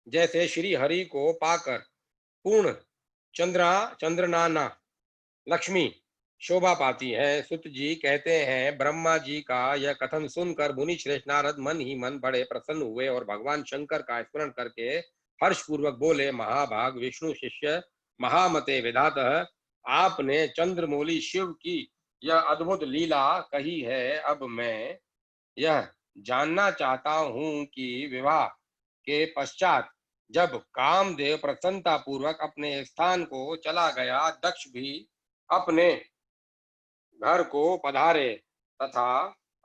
जैसे श्री हरि को पाकर पूर्ण चंद्रनाना लक्ष्मी शोभा पाती है। सुत जी कहते हैं, ब्रह्मा जी का यह कथन सुनकर मुनि श्रेष्ठ नारद मन ही मन बड़े प्रसन्न हुए और भगवान शंकर का स्मरण करके हर्ष पूर्वक बोले, महाभाग विष्णु शिष्य महामते विधातः, आपने चंद्रमौली शिव की यह अद्भुत लीला कही है। अब मैं यह जानना चाहता हूं कि विवाह के पश्चात जब कामदेव प्रसन्नता पूर्वक अपने स्थान को चला गया, दक्ष भी अपने घर को पधारे तथा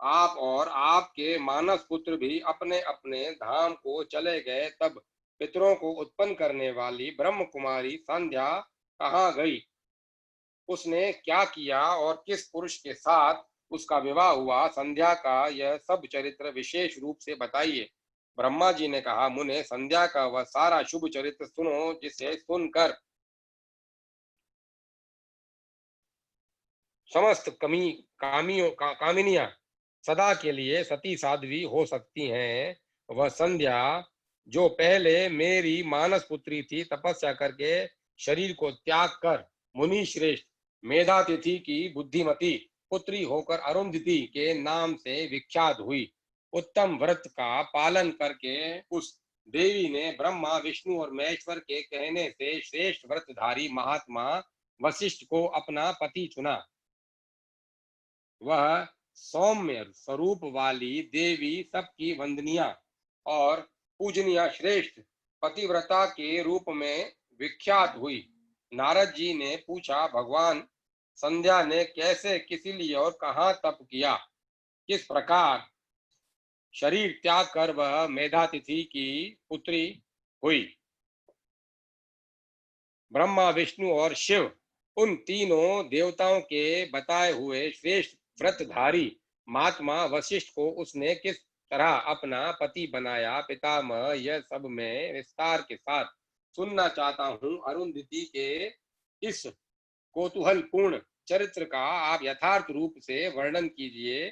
आप और आपके मानस पुत्र भी अपने अपने धाम को चले गए, तब पितरों को उत्पन्न करने वाली ब्रह्म कुमारी संध्या कहाँ गई? उसने क्या किया और किस पुरुष के साथ उसका विवाह हुआ? संध्या का यह सब चरित्र विशेष रूप से बताइए। ब्रह्मा जी ने कहा, मुने, संध्या का वह सारा शुभ चरित्र सुनो, जिसे सुनकर समस्त कामिनियां सदा के लिए सती साध्वी हो सकती हैं। वह संध्या जो पहले मेरी मानस पुत्री थी, तपस्या करके शरीर को त्याग कर मुनि श्रेष्ठ मेधातिथि की बुद्धिमती पुत्री होकर अरुंधति के नाम से विख्यात हुई। उत्तम व्रत का पालन करके उस देवी ने ब्रह्मा विष्णु और महेश्वर के कहने से श्रेष्ठ व्रतधारी महात्मा वशिष्ठ को अपना पति चुना। वह सौम्य स्वरूप वाली देवी सबकी वंदनीय और पूजनीय श्रेष्ठ पतिव्रता के रूप में विख्यात हुई। नारद जी ने पूछा, भगवान संध्या ने कैसे, किस लिए और कहाँ तप किया? किस प्रकार शरीर त्याग कर वह मेधातिथि की पुत्री हुई? ब्रह्मा विष्णु और शिव उन तीनों देवताओं के बताए हुए श्रेष्ठ व्रतधारी महात्मा वशिष्ठ को उसने किस तरह अपना पति बनाया, पितामह, यह सब मैं विस्तार के साथ सुनना चाहता हूँ। अरुंधति के इस कौतूहलपूर्ण चरित्र का आप यथार्थ रूप से वर्णन कीजिए।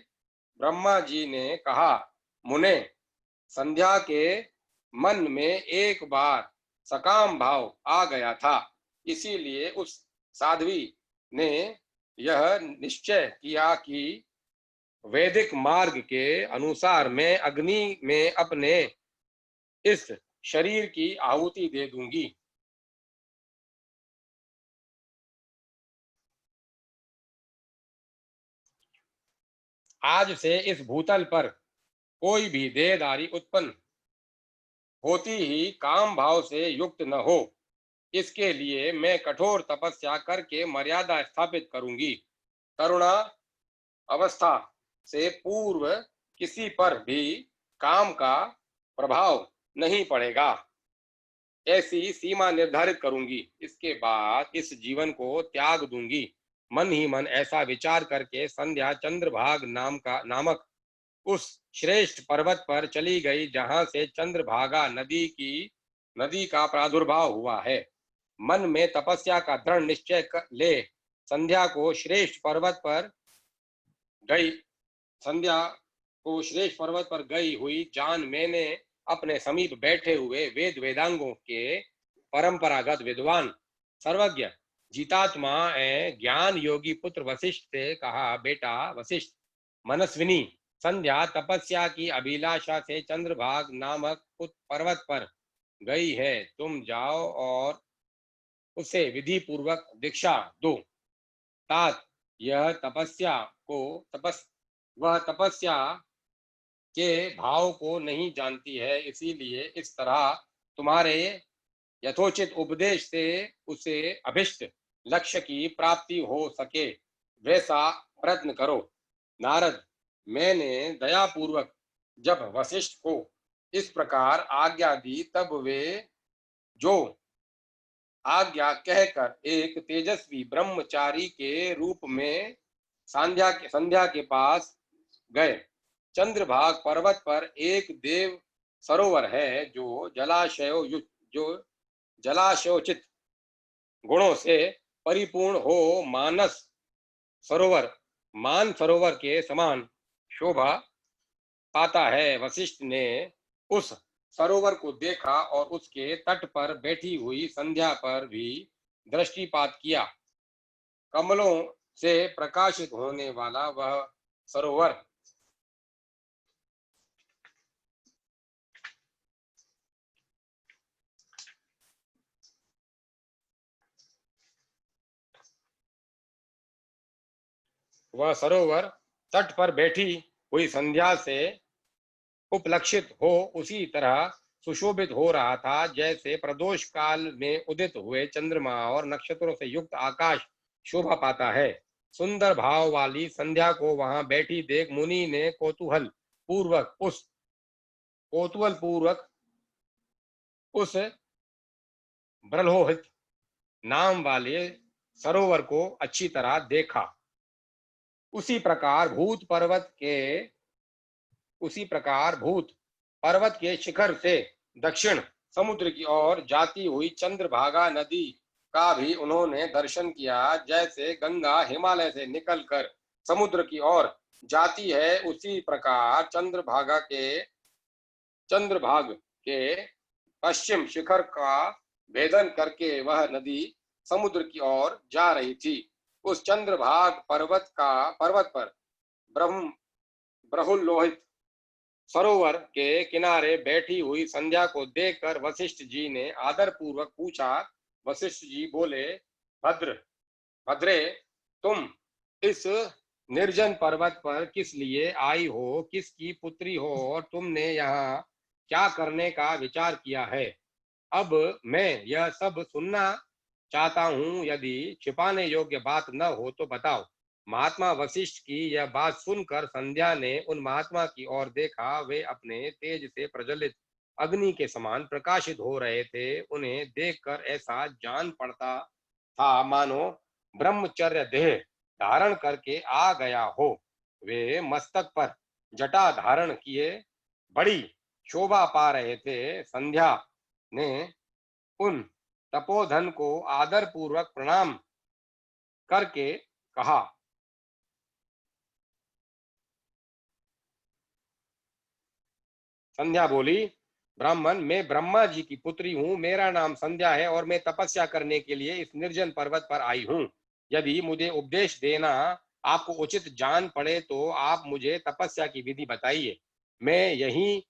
ब्रह्मा जी ने कहा, मुने, संध्या के मन में एक बार सकाम भाव आ गया था, इसीलिए उस साध्वी ने यह निश्चय किया कि वैदिक मार्ग के अनुसार मैं अग्नि में अपने इस शरीर की आहुति दे दूंगी। आज से इस भूतल पर कोई भी देहधारी उत्पन्न होती ही काम भाव से युक्त न हो, इसके लिए मैं कठोर तपस्या करके मर्यादा स्थापित करूंगी। तरुणा अवस्था से पूर्व किसी पर भी काम का प्रभाव नहीं पड़ेगा, ऐसी सीमा निर्धारित करूंगी। इसके बाद इस जीवन को त्याग दूंगी। मन ही मन ऐसा विचार करके संध्या चंद्रभाग नामक उस श्रेष्ठ पर्वत पर चली गई, जहां से चंद्रभागा नदी का प्रादुर्भाव हुआ है। मन में तपस्या का दृढ़ निश्चय ले संध्या को श्रेष्ठ पर्वत पर गई संध्या को श्रेष्ठ पर्वत पर गई हुई जान मैंने अपने समीप बैठे हुए वेदांगों के परंपरागत विद्वान सर्वज्ञ जीतात्मा ज्ञान योगी पुत्र वशिष्ठ से कहा, बेटा वशिष्ठ मनस्विनी संध्या तपस्या की अभिलाषा से चंद्रभाग नामक पर्वत पर गई है। तुम जाओ और उसे विधि पूर्वक दीक्षा दो। तात यह तपस्या को वह तपस्या के भाव को नहीं जानती है, इसीलिए इस तरह तुम्हारे यथोचित उपदेश से उसे अभिष्ट लक्ष्य की प्राप्ति हो सके वैसा प्रयत्न करो। नारद, मैंने दयापूर्वक जब वशिष्ठ को इस प्रकार आज्ञा दी, तब वे जो आज्ञा कहकर एक तेजस्वी ब्रह्मचारी के रूप में संध्या के पास गए। चंद्रभाग पर्वत पर एक देव सरोवर है जो जलाशयोचित गुणों से परिपूर्ण हो। मान सरोवर के समान शोभा पाता है। वशिष्ठ ने उस सरोवर को देखा और उसके तट पर बैठी हुई संध्या पर भी दृष्टिपात किया। कमलों से प्रकाशित होने वाला वह सरोवर तट पर बैठी हुई संध्या से उपलक्षित हो उसी तरह सुशोभित हो रहा था जैसे प्रदोष काल में उदित हुए चंद्रमा और नक्षत्रों से युक्त आकाश शोभा पाता है। सुंदर भाव वाली संध्या को वहां बैठी देख मुनि ने कौतूहल पूर्वक उस ब्रह्लोहित नाम वाले सरोवर को अच्छी तरह देखा। उसी प्रकार भूत पर्वत के शिखर से दक्षिण समुद्र की ओर जाती हुई चंद्रभागा नदी का भी उन्होंने दर्शन किया। जैसे गंगा हिमालय से निकलकर समुद्र की ओर जाती है, उसी प्रकार चंद्रभाग के पश्चिम शिखर का भेदन करके वह नदी समुद्र की ओर जा रही थी। उस चंद्रभाग पर्वत पर ब्रह्मलोहित सरोवर के किनारे बैठी हुई संध्या को देखकर वशिष्ठ जी ने आदर पूर्वक पूछा। वशिष्ठ जी बोले, भद्रे, तुम इस निर्जन पर्वत पर किस लिए आई हो, किसकी पुत्री हो और तुमने यहाँ क्या करने का विचार किया है? अब मैं यह सब सुनना चाहता हूँ। यदि छिपाने योग्य बात न हो तो बताओ। महात्मा वशिष्ठ की यह बात सुनकर संध्या ने उन महात्मा की ओर देखा। वे अपने तेज से प्रज्वलित अग्नि के समान प्रकाशित हो रहे थे। उन्हें देखकर ऐसा जान पड़ता था मानो ब्रह्मचर्य देह धारण करके आ गया हो। वे मस्तक पर जटा धारण किए बड़ी शोभा पा रहे थे। संध्या ने उन तपोधन को आदर पूर्वक प्रणाम करके कहा, संध्या बोली, ब्राह्मण, मैं ब्रह्मा जी की पुत्री हूँ। मेरा नाम संध्या है और मैं तपस्या करने के लिए इस निर्जन पर्वत पर आई हूँ। यदि मुझे उपदेश देना आपको उचित जान पड़े तो आप मुझे तपस्या की विधि बताइए। मैं यही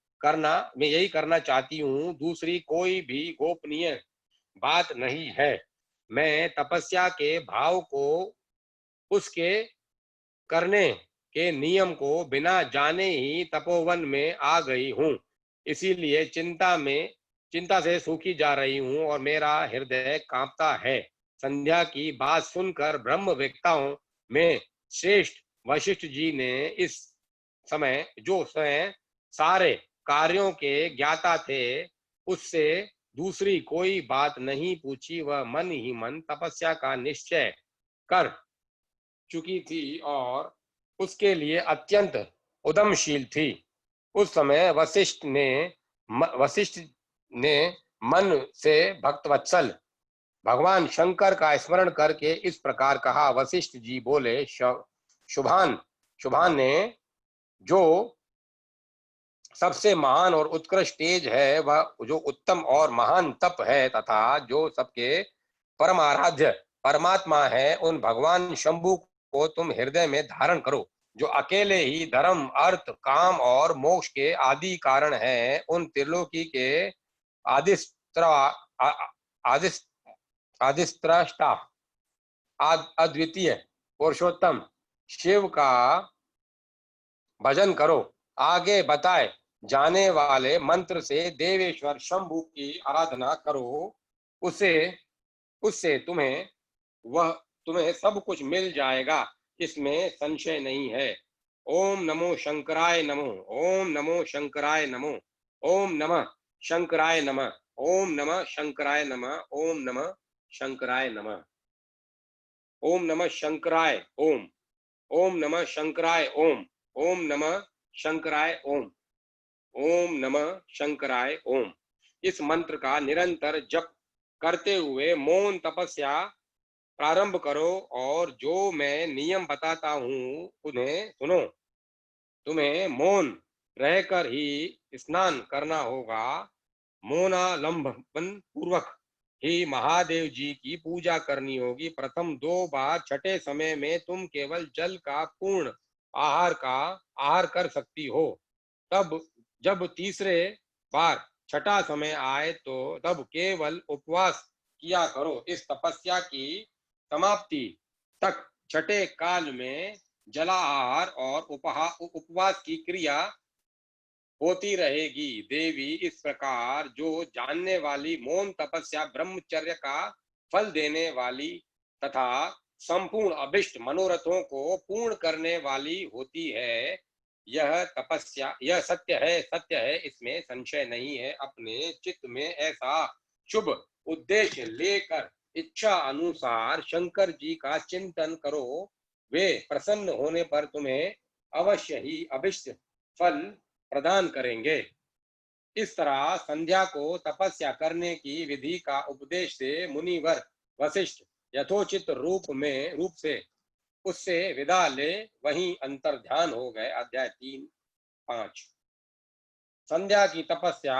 करना चाहती हूँ। दूसरी कोई भी गोपनीय बात नहीं है। मैं तपस्या के भाव को, उसके करने के नियम को बिना जाने ही तपोवन में आ गई हूँ। इसीलिए चिंता से सूखी जा रही हूँ और मेरा हृदय कांपता है। संध्या की बात सुनकर ब्रह्मवेत्ताओं में श्रेष्ठ वशिष्ठ जी ने इस समय जो स्वयं सारे कार्यों के ज्ञाता थे, उससे दूसरी कोई बात नहीं पूछी। वह मन ही मन तपस्या का निश्चय कर चुकी थी और उसके लिए अत्यंत उद्यमशील थी। उस समय वशिष्ठ ने मन से भक्तवत्सल भगवान शंकर का स्मरण करके इस प्रकार कहा। वशिष्ठ जी बोले, शुभान ने जो सबसे महान और उत्कृष्ट तेज है, वह जो उत्तम और महान तप है तथा जो सबके परमाराध्य परमात्मा है, उन भगवान शंभु को तुम हृदय में धारण करो, जो अकेले ही धर्म, अर्थ, काम और मोक्ष के आदि कारण हैं। उन त्रिलोकी के आदिस्त्रा आदिस आदिस्त्रष्टा अद्वितीय पुरुषोत्तम शिव का भजन करो। आगे बताए जाने वाले मंत्र से देवेश्वर शंभु की आराधना करो, उसे उससे तुम्हें सब कुछ मिल जाएगा, इसमें संशय नहीं है। ओम नमो शंकराय नमो, ओम नमो शंकराय नमो, ओम नमः शंकराय नमः, ओम नमः शंकराय नमः, ओम नमः शंकराय नमः, ओम नमः शंकराय ओम, ओम नमः शंकराय ओम, ओम नमः शंकराय ओम, ओम नमः शंकराय ओम। इस मंत्र का निरंतर जप करते हुए मौन तपस्या प्रारंभ करो और जो मैं नियम बताता हूँ उन्हें सुनो। तुम्हें मौन रहकर ही स्नान करना होगा। मौनालंबन पूर्वक ही महादेव जी की पूजा करनी होगी। प्रथम 2 बार छठे समय में तुम केवल जल का पूर्ण आहार कर सकती हो। तब जब तीसरे बार छठा समय आए तो तब केवल उपवास किया करो। इस तपस्या की समाप्ति तक छठे काल में जलाहार और उपवास की क्रिया होती रहेगी। देवी इस प्रकार जो जानने वाली मौन तपस्या ब्रह्मचर्य का फल देने वाली तथा संपूर्ण अभिष्ट मनोरथों को पूर्ण करने वाली होती है। यह तपस्या यह सत्य है, इसमें संशय नहीं है। अपने चित्त में ऐसा शुभ उद्देश्य लेकर इच्छा अनुसार शंकर जी का चिंतन करो। वे प्रसन्न होने पर तुम्हें अवश्य ही अभिष्ट फल प्रदान करेंगे। इस तरह संध्या को तपस्या करने की विधि का उपदेश से मुनिवर वशिष्ठ यथोचित रूप से उससे विदा ले वहीं अंतर ध्यान हो गए। अध्याय 3-5। संध्या की तपस्या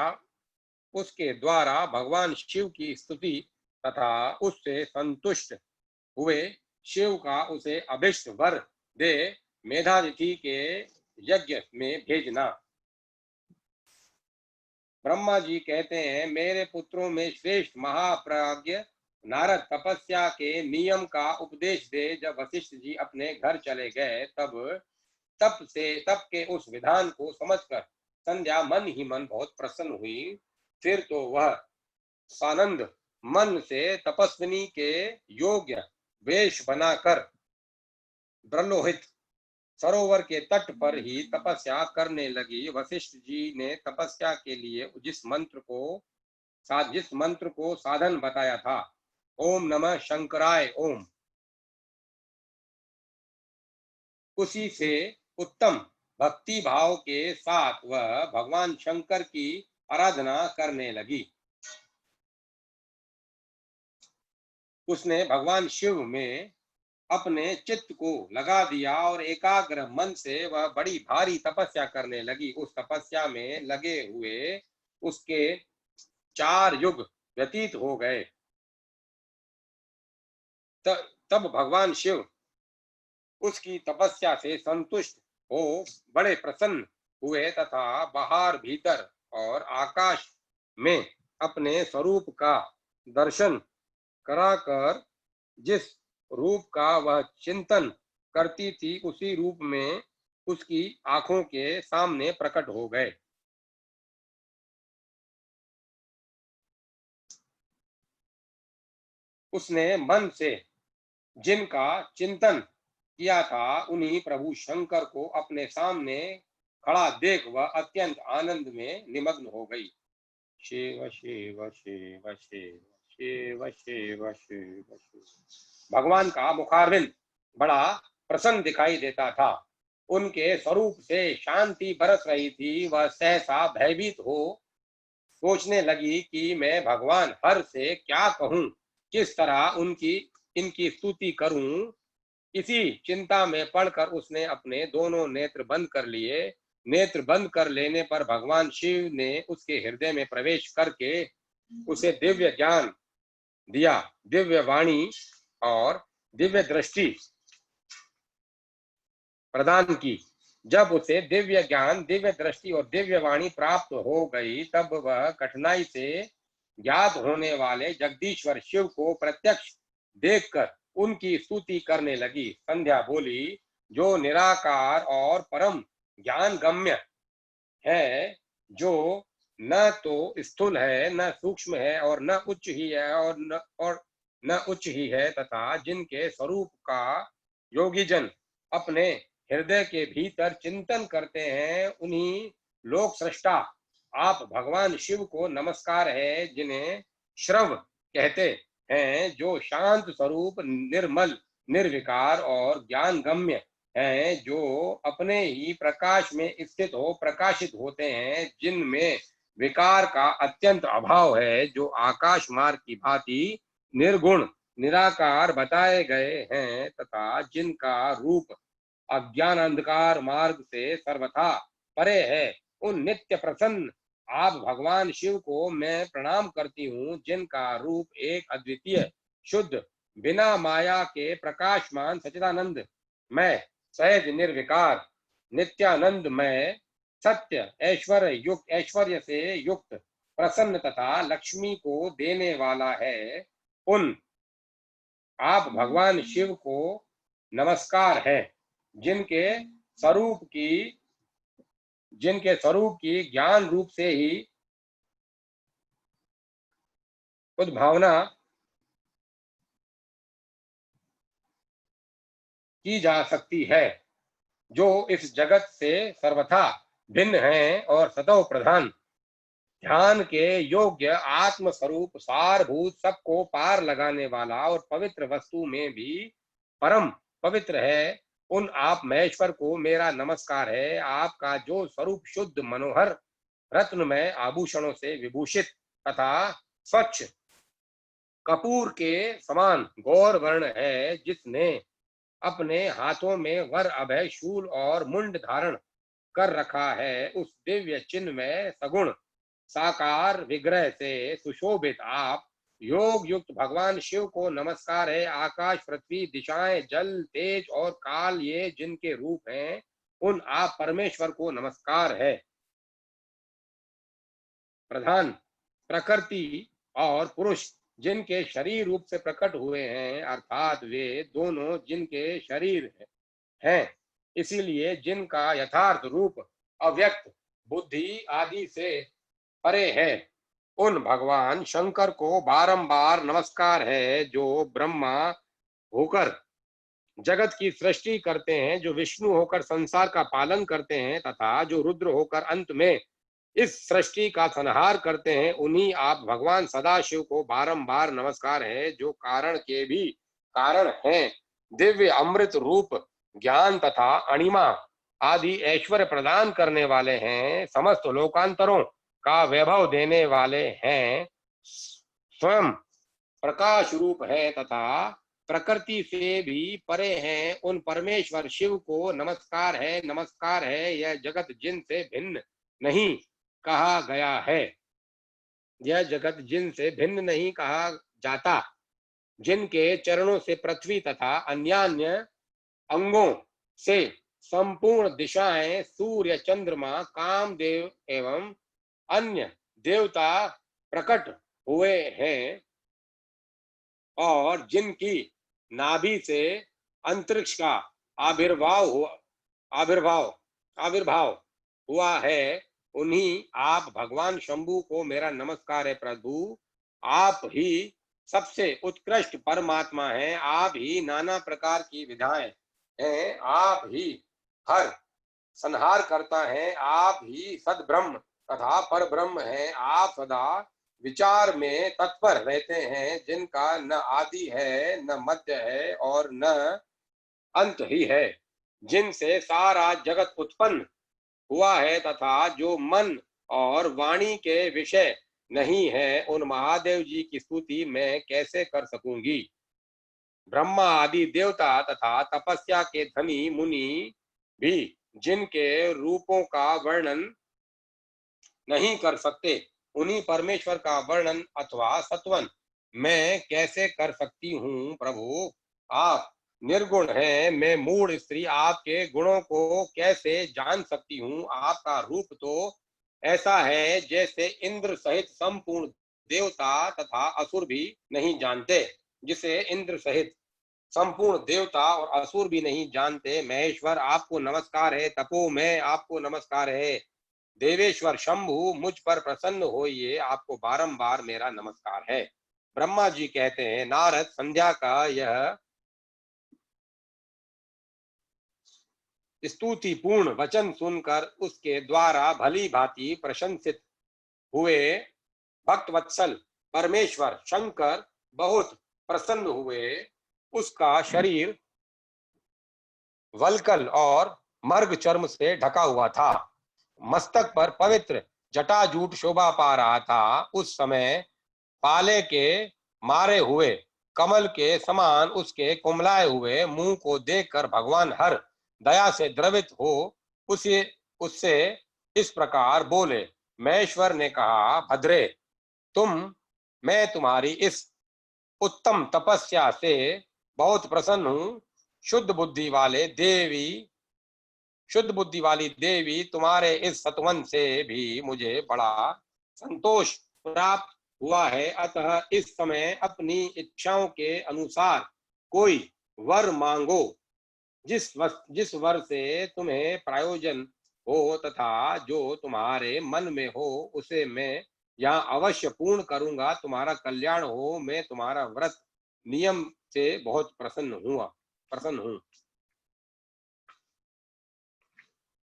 उसके द्वारा भगवान शिव की स्तुति तथा उससे संतुष्ट हुए शिव का उसे अभिष्ट वर दे मेधातिथि के यज्ञ में भेजना। ब्रह्मा जी कहते हैं, मेरे पुत्रों में श्रेष्ठ महाप्राज्ञ नारद तपस्या के नियम का उपदेश दे जब वशिष्ठ जी अपने घर चले गए तब के उस विधान को समझकर संध्या मन ही मन बहुत प्रसन्न हुई। फिर तो वह सानंद मन से तपस्विनी के योग्य वेश बनाकर ब्रह्लोहित सरोवर के तट पर ही तपस्या करने लगी। वशिष्ठ जी ने तपस्या के लिए जिस मंत्र को साधन बताया था, ओम नमः शंकराय ओम, उसी से उत्तम भक्ति भाव के साथ वह भगवान शंकर की आराधना करने लगी। उसने भगवान शिव में अपने चित्त को लगा दिया और एकाग्र मन से वह बड़ी भारी तपस्या करने लगी। उस तपस्या में लगे हुए उसके 4 युग व्यतीत हो गए। तब भगवान शिव उसकी तपस्या से संतुष्ट हो बड़े प्रसन्न हुए तथा बाहर भीतर और आकाश में अपने स्वरूप का दर्शन कराकर जिस रूप का वह चिंतन करती थी उसी रूप में उसकी आंखों के सामने प्रकट हो गए। उसने मन से जिनका चिंतन किया था उन्हीं प्रभु शंकर को अपने सामने खड़ा देख वह अत्यंत आनंद में निमग्न हो गई। शिव शिव शिव शिव शिव शिव शिव शिव। भगवान का मुखारविंद बड़ा प्रसन्न दिखाई देता था। उनके स्वरूप से शांति बरस रही थी। वह सहसा भयभीत हो सोचने लगी कि मैं भगवान हर से क्या कहूं, किस तरह इनकी स्तुति करूं। इसी चिंता में पड़कर उसने अपने दोनों नेत्र बंद कर लिए। नेत्र बंद कर लेने पर भगवान शिव ने उसके हृदय में प्रवेश करके उसे दिव्य ज्ञान दिया, दिव्य वाणी और दिव्य दृष्टि प्रदान की। जब उसे दिव्य ज्ञान, दिव्य दृष्टि और दिव्य वाणी प्राप्त हो गई, तब वह कठिनाई से ज्ञात होने वाले जगदीश्वर शिव को प्रत्यक्ष देखकर उनकी स्तुति करने लगी। संध्या बोली, जो निराकार और परम ज्ञान गम्य है, जो न तो स्थूल है, न सूक्ष्म है, और न उच्च ही है और न उच्च ही है, तथा जिनके स्वरूप का योगीजन अपने हृदय के भीतर चिंतन करते हैं, उन्हीं लोक सृष्टा आप भगवान शिव को नमस्कार है, जिन्हें श्रव कहते हैं, जो शांत स्वरूप, निर्मल, निर्विकार और ज्ञान गम्य हैं, जो अपने ही प्रकाश में स्थित हो प्रकाशित होते हैं, जिनमें विकार का अत्यंत अभाव है, जो आकाश मार्ग की भांति निर्गुण निराकार बताए गए हैं, तथा जिनका रूप अज्ञान अंधकार मार्ग से सर्वथा परे है, उन नित्य प्रसन्न आप भगवान शिव को मैं प्रणाम करती हूँ, जिनका रूप एक अद्वितीय, शुद्ध, बिना माया के प्रकाशमान सच्चिदानंद मैं, सहज निर्विकार, नित्यानंद मैं, सत्य ऐश्वर्य से युक्त, प्रसन्न तथा लक्ष्मी को देने वाला है। उन आप भगवान शिव को नमस्कार है, जिनके स्वरूप की ज्ञान रूप से ही उद्भावना की जा सकती है, जो इस जगत से सर्वथा भिन्न है और सतव प्रधान, ध्यान के योग्य आत्म स्वरूप, सारभूत, सबको पार लगाने वाला और पवित्र वस्तु में भी परम पवित्र है। उन आप महेश्वर को मेरा नमस्कार है। आपका जो स्वरूप शुद्ध, मनोहर, रत्नमय आभूषणों से विभूषित तथा स्वच्छ कपूर के समान गौर वर्ण है, जिसने अपने हाथों में वर, अभय, शूल और मुंड धारण कर रखा है, उस दिव्य चिन्ह में सगुण साकार विग्रह से सुशोभित आप योग युक्त भगवान शिव को नमस्कार है। आकाश, पृथ्वी, दिशाएं, जल, तेज और काल, ये जिनके रूप हैं, उन आप परमेश्वर को नमस्कार है। प्रधान प्रकृति और पुरुष जिनके शरीर रूप से प्रकट हुए हैं, अर्थात वे दोनों जिनके शरीर हैं, इसीलिए जिनका यथार्थ रूप अव्यक्त बुद्धि आदि से परे है, उन भगवान शंकर को बारंबार नमस्कार है, जो ब्रह्मा होकर जगत की सृष्टि करते हैं, जो विष्णु होकर संसार का पालन करते हैं, तथा जो रुद्र होकर अंत में इस सृष्टि का संहार करते हैं। उन्हीं आप भगवान सदाशिव को बारंबार नमस्कार है, जो कारण के भी कारण हैं, दिव्य अमृत रूप ज्ञान तथा अणिमा आदि ऐश्वर्य प्रदान करने वाले हैं, समस्त लोकांतरों का वैभव देने वाले हैं, स्वयं प्रकाश रूप है तथा प्रकृति से भी परे हैं। उन परमेश्वर शिव को नमस्कार है, नमस्कार है। यह जगत जिनसे भिन्न नहीं कहा गया है, यह जगत जिनसे भिन्न नहीं कहा जाता, जिनके चरणों से पृथ्वी तथा अन्यान्य अंगों से संपूर्ण दिशाएं, सूर्य, चंद्रमा, कामदेव एवं अन्य देवता प्रकट हुए हैं, और जिनकी नाभि से अंतरिक्ष का आविर्भाव आविर्भाव हुआ है, उन्हीं आप भगवान शंभु को मेरा नमस्कार है। प्रभु, आप ही सबसे उत्कृष्ट परमात्मा हैं, आप ही नाना प्रकार की विधाएं हैं, आप ही हर संहार करता है, आप ही सद ब्रह्म तथा पर ब्रह्म है। आप सदा विचार में तत्पर रहते हैं, जिनका न आदि है, न मध्य है और न अंत ही है, जिनसे सारा जगत उत्पन्न हुआ है, तथा जो मन और वाणी के विषय नहीं है, उन महादेव जी की स्तुति मैं कैसे कर सकूंगी। ब्रह्मा आदि देवता तथा तपस्या के धनी मुनि भी जिनके रूपों का वर्णन नहीं कर सकते, उन्हीं परमेश्वर का वर्णन अथवा सत्वन मैं कैसे कर सकती हूँ प्रभु? आप निर्गुण हैं, मैं मूढ़ स्त्री आपके गुणों को कैसे जान सकती हूँ? आपका रूप तो ऐसा है जैसे इंद्र सहित संपूर्ण देवता तथा असुर भी नहीं जानते, जिसे इंद्र सहित संपूर्ण देवता और असुर भी नहीं जानते। महेश्वर आपको नमस्कार है, तपो में आपको नमस्कार है, देवेश्वर शंभु मुझ पर प्रसन्न होइए, आपको बारंबार मेरा नमस्कार है। ब्रह्मा जी कहते हैं, नारद संध्या का यह स्तुतिपूर्ण वचन सुनकर उसके द्वारा भली भांति प्रशंसित हुए भक्तवत्सल परमेश्वर शंकर बहुत प्रसन्न हुए। उसका शरीर वल्कल और मर्ग चर्म से ढका हुआ था, मस्तक पर पवित्र जटाजूट शोभा पा रहा था। उस समय पाले के मारे हुए कमल के समान उसके कुमलाए हुए मुंह को देखकर भगवान हर दया से द्रवित हो उसे उससे इस प्रकार बोले। महेश्वर ने कहा, भद्रे, तुम मैं तुम्हारी इस उत्तम तपस्या से बहुत प्रसन्न हूँ। शुद्ध बुद्धि वाले देवी शुद्ध बुद्धि वाली देवी, तुम्हारे इस सतवन से भी मुझे बड़ा संतोष प्राप्त हुआ है। अतः इस समय अपनी इच्छाओं के अनुसार कोई वर मांगो। जिस वर से तुम्हें प्रयोजन हो तथा जो तुम्हारे मन में हो, उसे मैं यहाँ अवश्य पूर्ण करूंगा। तुम्हारा कल्याण हो, मैं तुम्हारा व्रत नियम से बहुत प्रसन्न हूँ।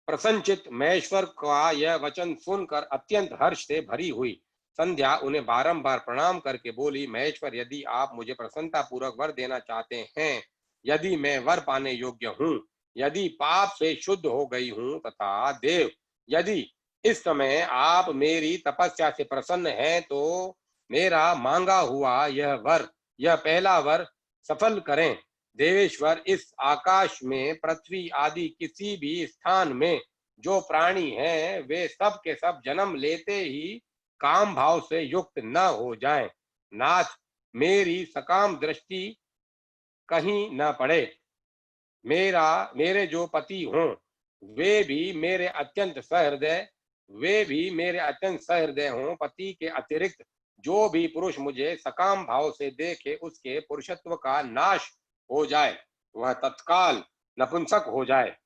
प्रसन्नचित महेश्वर का यह वचन सुनकर अत्यंत हर्ष से भरी हुई संध्या उन्हें बारंबार प्रणाम करके बोली, महेश्वर, यदि आप मुझे प्रसन्नता पूर्वक वर देना चाहते हैं, यदि मैं वर पाने योग्य हूँ, यदि पाप से शुद्ध हो गई हूँ, तथा देव, यदि इस समय आप मेरी तपस्या से प्रसन्न हैं, तो मेरा मांगा हुआ यह पहला वर सफल करें। देवेश्वर, इस आकाश में पृथ्वी आदि किसी भी स्थान में जो प्राणी हैं, वे सब के सब जन्म लेते ही काम भाव से युक्त न हो जाएं। नाथ, मेरी सकाम दृष्टि कहीं न पड़े। मेरे जो पति हों, वे भी मेरे अत्यंत सहृदय हों। पति के अतिरिक्त जो भी पुरुष मुझे सकाम भाव से देखे, उसके पुरुषत्व का नाश हो जाए, वह तत्काल नपुंसक हो जाए।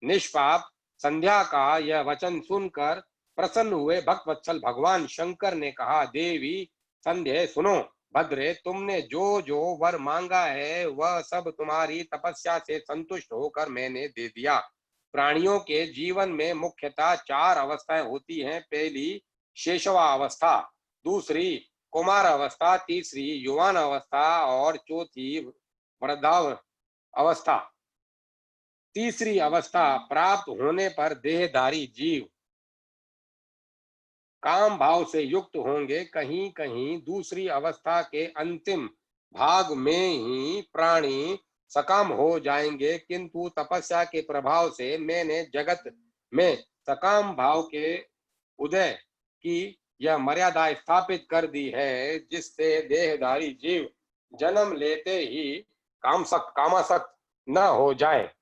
निष्पाप संध्या का यह वचन सुनकर प्रसन्न हुए भक्तवत्सल भगवान शंकर ने कहा, देवी संध्या, सुनो। भद्रे, तुमने जो जो वर मांगा है, वह सब तुम्हारी तपस्या से संतुष्ट होकर मैंने दे दिया। प्राणियों के जीवन में मुख्यतः 4 अवस्थाएं होती हैं। पहली शेषवा अवस्था, दूसरी कुमार अवस्था, तीसरी युवान अवस्था और चौथी वृद्धाव अवस्था। तीसरी अवस्था प्राप्त होने पर देहधारी जीव काम भाव से युक्त होंगे। कहीं कहीं दूसरी अवस्था के अंतिम भाग में ही प्राणी सकाम हो जाएंगे, किंतु तपस्या के प्रभाव से मैंने जगत में सकाम भाव के उदय की यह मर्यादा स्थापित कर दी है, जिससे देहधारी जीव जन्म लेते ही कामासक्त न हो जाए।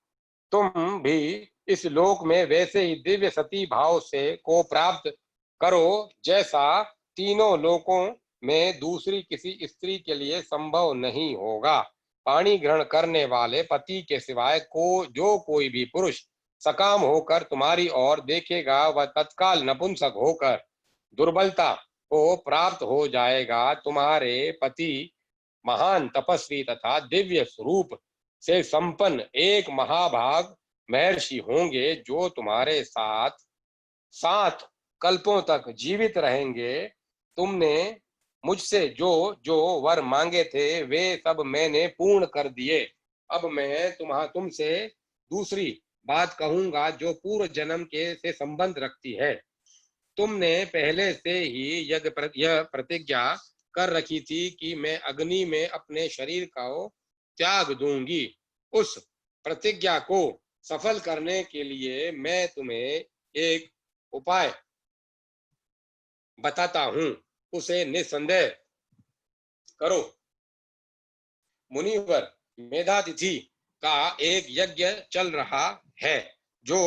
तुम भी इस लोक में वैसे ही दिव्य सती भाव से को प्राप्त करो, जैसा तीनों लोकों में दूसरी किसी स्त्री के लिए संभव नहीं होगा। पाणी ग्रहण करने वाले पति के सिवाय जो कोई भी पुरुष सकाम होकर तुम्हारी ओर देखेगा, वह तत्काल नपुंसक होकर दुर्बलता को प्राप्त हो जाएगा। तुम्हारे पति महान तपस्वी तथा दिव्य स्वरूप से संपन्न एक महाभाग महर्षि होंगे, जो तुम्हारे साथ 7 कल्पों तक जीवित रहेंगे। तुमने मुझसे जो जो वर मांगे थे, वे सब मैंने पूर्ण कर दिए। अब मैं तुमसे दूसरी बात कहूंगा, जो पूर्व जन्म के से संबंध रखती है। तुमने पहले से ही यह प्रतिज्ञा कर रखी थी कि मैं अग्नि में अपने शरीर को त्याग दूंगी। उस प्रतिज्ञा को सफल करने के लिए मैं तुम्हें एक उपाय बताता हूं। उसे निस्संदेह करो। मुनिवर, मेधातिथि का एक यज्ञ चल रहा है जो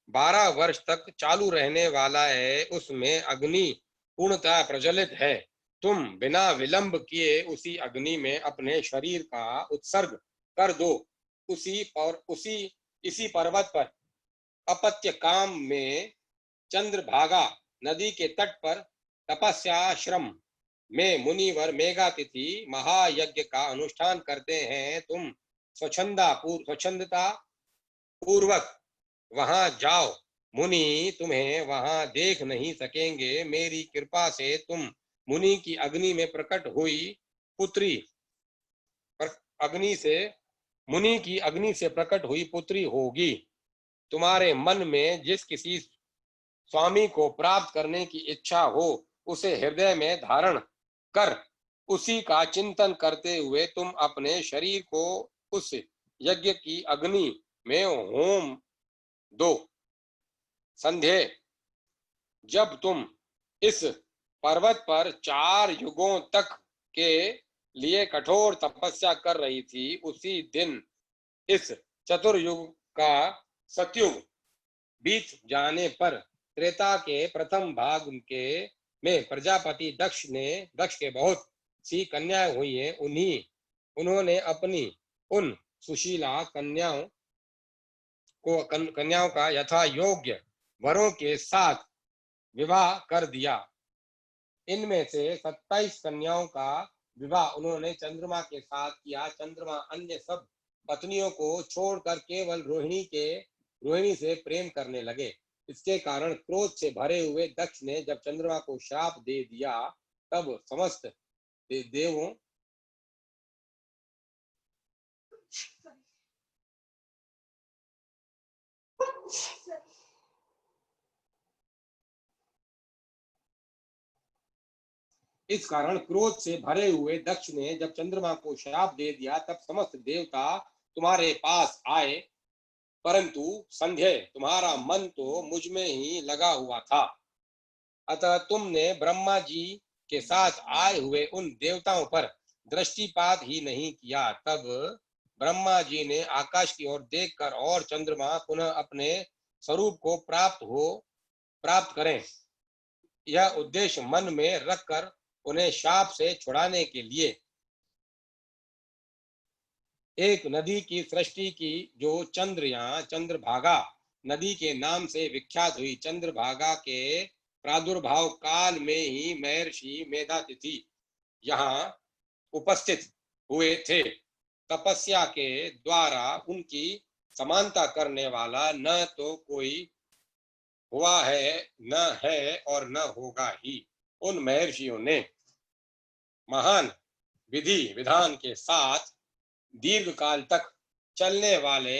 12 वर्ष तक चालू रहने वाला है। उसमें अग्नि पूर्णतः प्रज्वलित है। तुम बिना विलंब किए उसी अग्नि में अपने शरीर का उत्सर्ग कर दो। इसी पर्वत पर अपत्य काम में चंद्रभागा नदी के तट पर तपस्याश्रम में मुनिवर मेघातिथि महायज्ञ का अनुष्ठान करते हैं। तुम स्वच्छंदता पूर्वक वहां जाओ। मुनि तुम्हें वहां देख नहीं सकेंगे। मेरी कृपा से तुम मुनि की अग्नि में प्रकट हुई पुत्री मुनि की अग्नि से प्रकट हुई पुत्री होगी। तुम्हारे मन में जिस किसी स्वामी को प्राप्त करने की इच्छा हो उसे हृदय में धारण कर उसी का चिंतन करते हुए तुम अपने शरीर को उस यज्ञ की अग्नि में होम दो। संध्या, जब तुम इस पर्वत पर 4 युगों तक के लिए कठोर तपस्या कर रही थी, उसी दिन इस चतुर्युग का सतयुग बीत जाने पर त्रेता के प्रथम भाग के में प्रजापति दक्ष के बहुत सी कन्याएं हुई हैं। उन्होंने अपनी उन सुशीला कन्याओं का यथा योग्य वरों के साथ विवाह कर दिया। इनमें से 27 कन्याओं का विवाह उन्होंने चंद्रमा के साथ किया। चंद्रमा अन्य सब पत्नियों को छोड़कर केवल रोहिणी से प्रेम करने लगे। इसके कारण क्रोध से भरे हुए दक्ष ने जब चंद्रमा को श्राप दे दिया तब समस्त देवों इस कारण क्रोध से भरे हुए दक्ष ने जब चंद्रमा को श्राप दे दिया तब समस्त देवता तुम्हारे पास आए, परंतु संध्या तुम्हारा मन तो मुझ में ही लगा हुआ था। अतः तुमने ब्रह्मा जी के साथ आए हुए उन देवताओं पर दृष्टिपात ही नहीं किया। तब ब्रह्मा जी ने आकाश की ओर देखकर और चंद्रमा पुनः अपने स्वरूप को प्राप्त करें, यह उद्देश्य मन में रखकर उन्हें शाप से छुड़ाने के लिए एक नदी की सृष्टि की जो चंद्रभागा नदी के नाम से विख्यात हुई। चंद्रभागा के प्रादुर्भाव काल में ही महर्षि मेधातिथि यहाँ उपस्थित हुए थे। तपस्या के द्वारा उनकी समानता करने वाला न तो कोई हुआ है, न है और न होगा ही। उन महर्षियों ने महान विधि विधान के साथ दीर्घ काल तक चलने वाले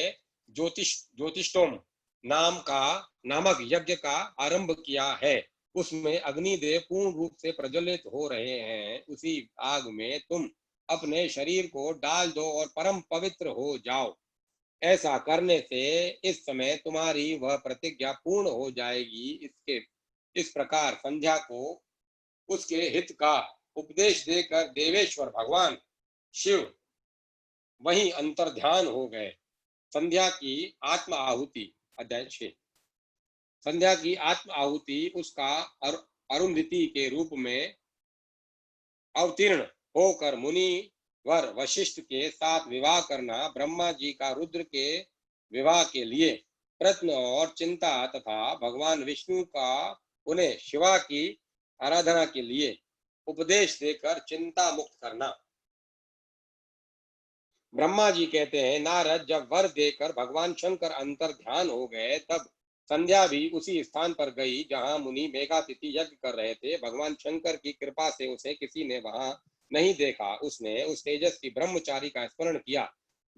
ज्योतिषोम नामक यज्ञ का आरंभ किया है। उसमें अग्निदेव पूर्ण रूप से प्रज्वलित हो रहे हैं। उसी आग में तुम अपने शरीर को डाल दो और परम पवित्र हो जाओ। ऐसा करने से इस समय तुम्हारी वह प्रतिज्ञा पूर्ण हो जाएगी। इस प्रकार संध्या को उसके हित का उपदेश देकर देवेश्वर भगवान शिव वहीं अंतर्ध्यान हो गए। संध्या की आत्म आहुति। अध्याय 6। संध्या की आत्म आहुति उसका अरुंधति के रूप में अवतीर्ण होकर मुनिवर वशिष्ठ के साथ विवाह करना, ब्रह्मा जी का रुद्र के विवाह के लिए प्रयत्न और चिंता तथा भगवान विष्णु का उन्हें शिवा की आराधना के लिए उपदेश देकर चिंता मुक्त करना। ब्रह्मा जी कहते हैं, नारद जब वर देकर भगवान शंकर अंतर्ध्यान हो गए तब संध्या भी उसी स्थान पर गई जहां मुनि मेघातिथि यज्ञ कर रहे थे। भगवान शंकर की कृपा से उसे किसी ने वहां नहीं देखा। उसने उस तेजस्वी ब्रह्मचारी का स्मरण किया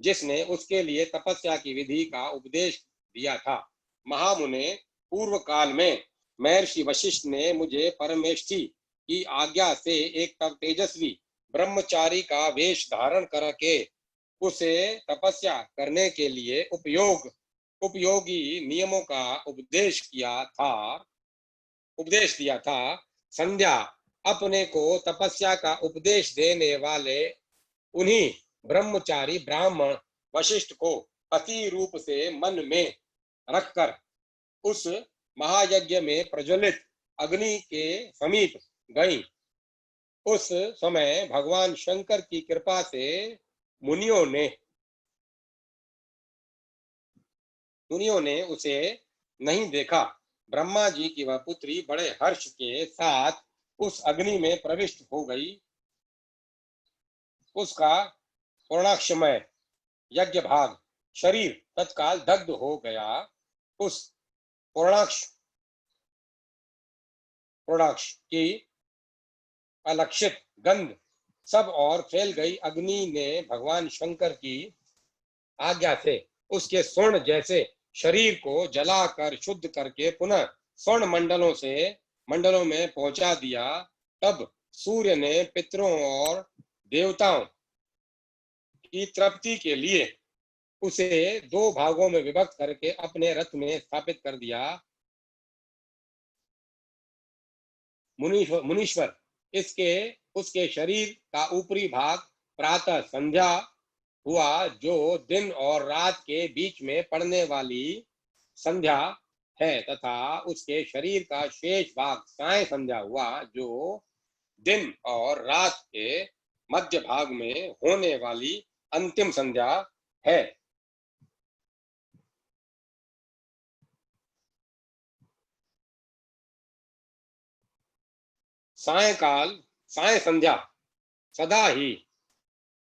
जिसने उसके लिए तपस्या की विधि का उपदेश दिया था। महामुने, पूर्व काल में महर्षि वशिष्ठ ने मुझे परमेष्ठी की आज्ञा से एक तेजस्वी ब्रह्मचारी का वेश धारण करके उसे तपस्या करने के लिए उपयोगी नियमों का उपदेश दिया था। संध्या अपने को तपस्या का उपदेश देने वाले उन्हीं ब्रह्मचारी ब्राह्मण वशिष्ठ को पति रूप से मन में रखकर उस महायज्ञ में प्रज्वलित अग्नि के समीप गई। उस समय भगवान शंकर की कृपा से मुनियों ने उसे नहीं देखा। ब्रह्मा जी की वह पुत्री बड़े हर्ष के साथ उस अग्नि में प्रविष्ट हो गई। उसका पूर्णाक्षमय यज्ञ भाग शरीर तत्काल दग्ध हो गया। उस पूर्णाक्ष की अलक्षित गंध सब और फैल गई। अग्नि ने भगवान शंकर की आज्ञा से उसके स्वर्ण जैसे शरीर को जलाकर शुद्ध करके पुनः स्वर्ण मंडलों में पहुंचा दिया। तब सूर्य ने पितरों और देवताओं की तृप्ति के लिए उसे 2 भागों में विभक्त करके अपने रथ में स्थापित कर दिया। मुनीश्वर उसके शरीर का ऊपरी भाग प्रातः संध्या हुआ, जो दिन और रात के बीच में पड़ने वाली संध्या है, तथा उसके शरीर का शेष भाग साय संध्या हुआ, जो दिन और रात के मध्य भाग में होने वाली अंतिम संध्या है। साय संध्या सदा ही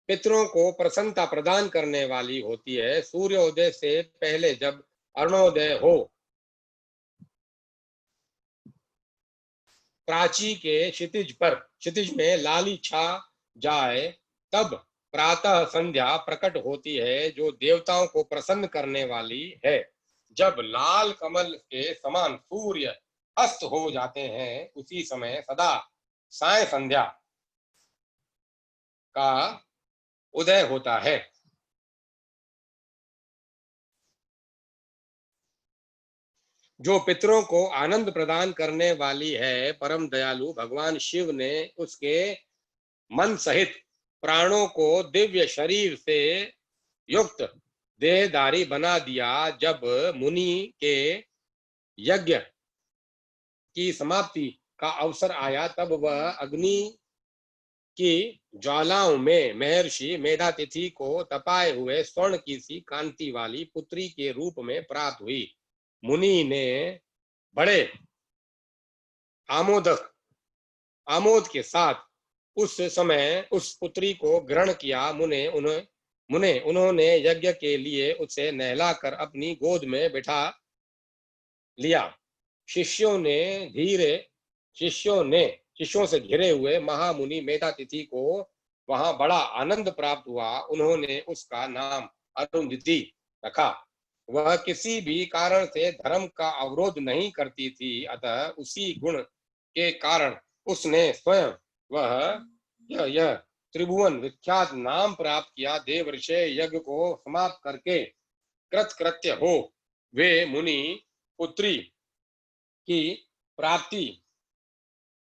पितरों को प्रसन्नता प्रदान करने वाली होती है। सूर्योदय से पहले जब अरुणोदय हो, प्राची के क्षितिज में लाली छा जाए, तब प्रातः संध्या प्रकट होती है, जो देवताओं को प्रसन्न करने वाली है। जब लाल कमल के समान सूर्य अस्त हो जाते हैं, उसी समय सदा साय संध्या का उदय होता है। जो पितरों को आनंद प्रदान करने वाली है। परम दयालु भगवान शिव ने उसके मन सहित प्राणों को दिव्य शरीर से युक्त देहधारी बना दिया। जब मुनि के यज्ञ की समाप्ति का अवसर आया, तब वह अग्नि की ज्वालाओं में महर्षि मेधातिथि को तपाए हुए स्वर्ण की सी कांति वाली पुत्री के रूप में प्राप्त हुई। मुनि ने बड़े आमोद के साथ उस समय उस पुत्री को ग्रहण किया। उन्होंने यज्ञ के लिए उसे नहलाकर अपनी गोद में बिठा लिया। शिष्यों से घिरे हुए महामुनि मेधातिथि को वहां बड़ा आनंद प्राप्त हुआ। उन्होंने उसका नाम अरुंधति रखा। वह किसी भी कारण से धर्म का अवरोध नहीं करती थी, अतः उसी गुण के कारण उसने स्वयं यह त्रिभुवन विख्यात नाम प्राप्त किया। देवर्षि यज्ञ को समाप्त करके कृतकृत्य हो वे मुनि पुत्री की प्राप्ति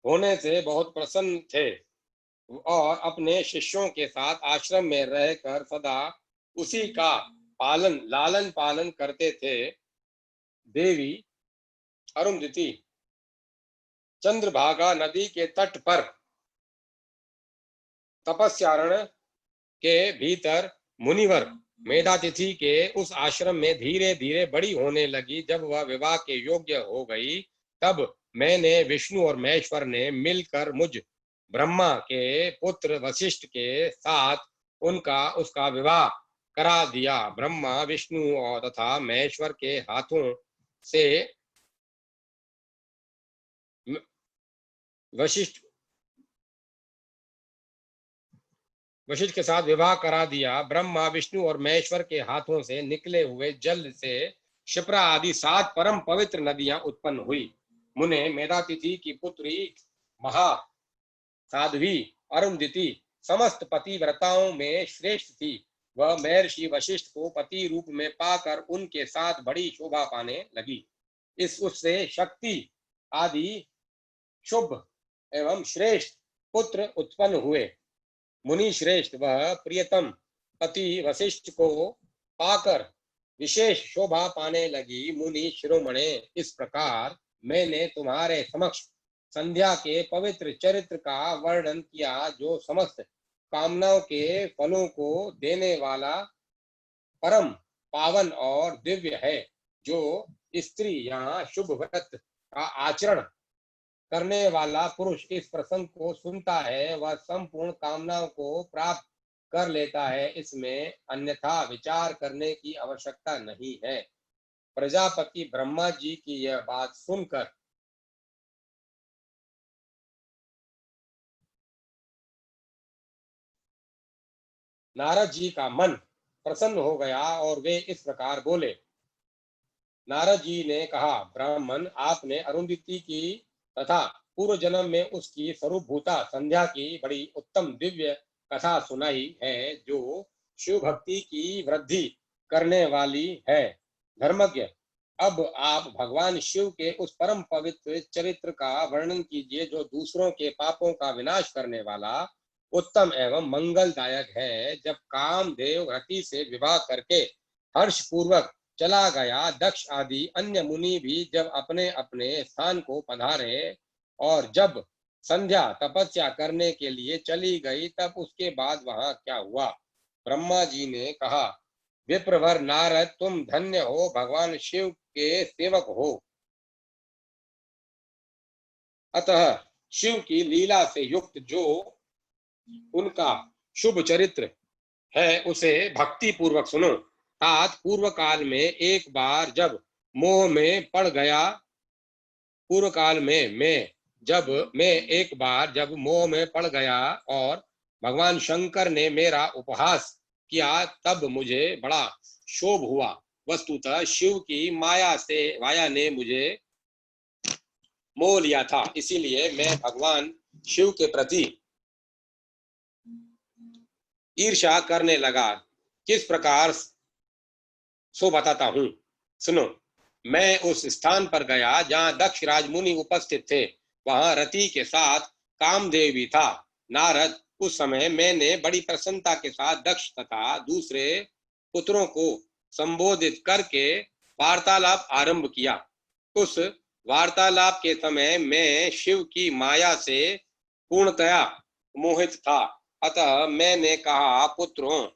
होने से बहुत प्रसन्न थे और अपने शिष्यों के साथ आश्रम में रहकर सदा उसी का लालन पालन करते थे। देवी अरुंधति चंद्रभागा नदी के तट पर तपस्यारण्य के भीतर मुनिवर मेधातिथि के उस आश्रम में धीरे धीरे बड़ी होने लगी। जब वह विवाह के योग्य हो गई, तब मैंने विष्णु और महेश्वर ने मिलकर मुझ ब्रह्मा के पुत्र वशिष्ठ के साथ उसका विवाह करा दिया। ब्रह्मा विष्णु और तथा महेश्वर के हाथों से वशिष्ठ के साथ विवाह करा दिया। ब्रह्मा विष्णु और महेश्वर के हाथों से निकले हुए जल से शिप्रा आदि 7 परम पवित्र नदियां उत्पन्न हुई। मुने मेधातिथि की पुत्री महा साध्वी अरुंधति समस्त पतिव्रताओं में श्रेष्ठ थी। वह महर्षि वशिष्ठ को पति रूप में पाकर उनके साथ बड़ी शोभा पाने लगी। उससे शक्ति आदि शुभ एवं श्रेष्ठ पुत्र उत्पन्न हुए। मुनि श्रेष्ठ वह प्रियतम पति वशिष्ठ को पाकर विशेष शोभा पाने लगी। मुनि शिरोमणे, इस प्रकार मैंने तुम्हारे समक्ष संध्या के पवित्र चरित्र का वर्णन किया, जो समस्त कामनाओं के फलों को देने वाला परम पावन और दिव्य है। जो स्त्री यहाँ शुभ व्रत का आचरण करने वाला पुरुष इस प्रसंग को सुनता है, वह संपूर्ण कामनाओं को प्राप्त कर लेता है। इसमें अन्यथा विचार करने की आवश्यकता नहीं है। प्रजापति ब्रह्मा जी की यह बात सुनकर नारद जी का मन प्रसन्न हो गया और वे इस प्रकार बोले। नारद जी ने कहा, ब्राह्मण, आपने अरुंधति की तथा पूर्व जन्म में उसकी स्वरूपभूता संध्या की बड़ी उत्तम दिव्य कथा सुनाई है, जो शिव भक्ति की वृद्धि करने वाली है। धर्मज्ञ, अब आप भगवान शिव के उस परम पवित्र चरित्र का वर्णन कीजिए, जो दूसरों के पापों का विनाश करने वाला उत्तम एवं मंगलदायक है। जब कामदेव रति से विवाह करके हर्ष पूर्वक चला गया, दक्ष आदि अन्य मुनि भी जब अपने अपने स्थान को पधारे और जब संध्या तपस्या करने के लिए चली गई, तब उसके बाद वहां क्या हुआ? ब्रह्मा जी ने कहा, विप्रवर नारद, तुम धन्य हो, भगवान शिव के सेवक हो। अतः शिव की लीला से युक्त जो उनका शुभ चरित्र है, उसे भक्ति पूर्वक सुनो। तात पूर्व काल में एक बार जब मोह में पड़ गया, पूर्व काल में मैं एक बार जब मोह में पड़ गया और भगवान शंकर ने मेरा उपहास किया, तब मुझे बड़ा शोभ हुआ। वस्तुतः शिव की माया ने मुझे मोह लिया था, इसीलिए मैं भगवान शिव के प्रति ईर्ष्या करने लगा। किस प्रकार सो बताता हूं, सुनो। मैं उस स्थान पर गया जहां दक्ष राजमुनि उपस्थित थे। वहां रति के साथ कामदेव भी था। नारद, उस समय मैंने बड़ी प्रसन्नता के साथ दक्ष तथा दूसरे पुत्रों को संबोधित करके वार्तालाप आरंभ किया। उस वार्तालाप के समय मैं शिव की माया से पूर्णतया मोहित था। अतः मैंने कहा, पुत्रों,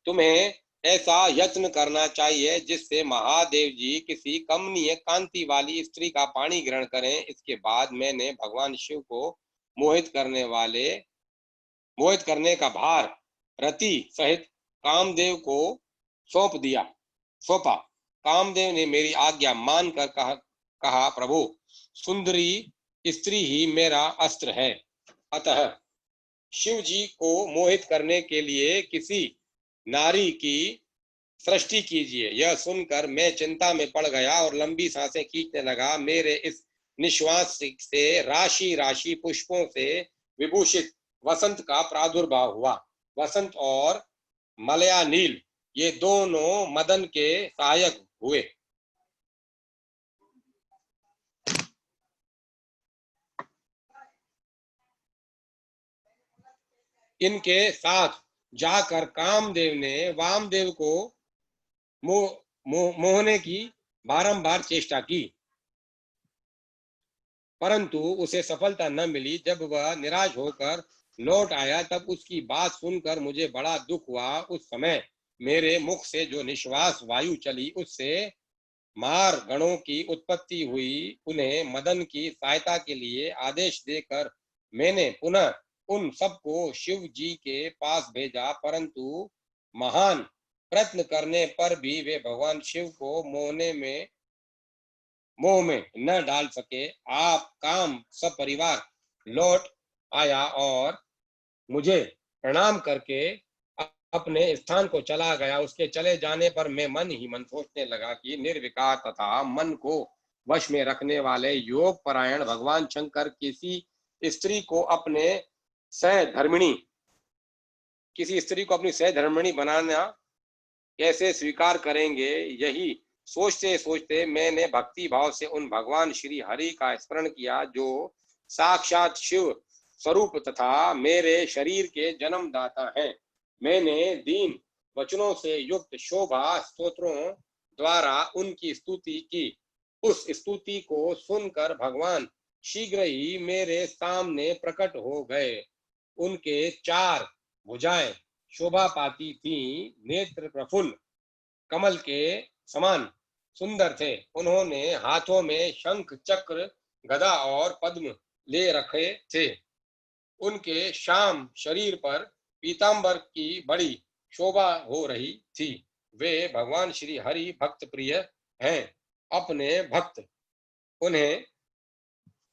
तुम्हें ऐसा यत्न करना चाहिए जिससे महादेव जी किसी कमनीय कांति वाली स्त्री का पानी ग्रहण करें। इसके बाद मैंने भगवान शिव को मोहित करने का भार रति सहित कामदेव को सौंपा। कामदेव ने मेरी आज्ञा मानकर कहा, प्रभु, सुंदरी स्त्री ही मेरा अस्त्र है। अतः शिव जी को मोहित करने के लिए किसी नारी की सृष्टि कीजिए। यह सुनकर मैं चिंता में पड़ गया और लंबी सांसें खींचने लगा। मेरे इस निश्वास से राशि राशि पुष्पों से विभूषित वसंत का प्रादुर्भाव हुआ। वसंत और मलयानील, ये दोनों मदन के सहायक हुए। इनके साथ जाकर कामदेव ने वामदेव को मोहने की बारंबार चेष्टा की, परंतु उसे सफलता न मिली। जब वह निराश होकर लौट आया, तब उसकी बात सुनकर मुझे बड़ा दुख हुआ। उस समय मेरे मुख से जो निश्वास वायु चली, उससे मार गणों की उत्पत्ति हुई। उन्हें मदन की सहायता के लिए आदेश देकर मैंने पुनः उन सबको शिव जी के पास भेजा, परंतु महान प्रयत्न करने पर भी वे भगवान शिव को मोह में न डाल सके। आप काम सब परिवार लौट आया और मुझे प्रणाम करके अपने स्थान को चला गया। उसके चले जाने पर मैं मन ही मन सोचने लगा कि निर्विकार तथा मन को वश में रखने वाले योग परायण भगवान शंकर किसी स्त्री को अपनी सहधर्मिणी बनाना कैसे स्वीकार करेंगे। यही सोचते सोचते मैंने भक्ति भाव से उन भगवान श्री हरि का स्मरण किया, जो साक्षात शिव स्वरूप तथा मेरे शरीर के जन्मदाता हैं। मैंने दीन वचनों से युक्त शोभा स्तोत्रों द्वारा उनकी स्तुति की। उस स्तुति को सुनकर भगवान शीघ्र ही मेरे सामने प्रकट हो गए। उनके चार भुजाएं शोभा पाती थीं, नेत्र प्रफुल्ल कमल के समान सुंदर थे। उन्होंने हाथों में शंख चक्र गदा और पद्म ले रखे थे। उनके श्याम शरीर पर पीतांबर की बड़ी शोभा हो रही थी। वे भगवान श्री हरि भक्त प्रिय हैं। अपने भक्त उन्हें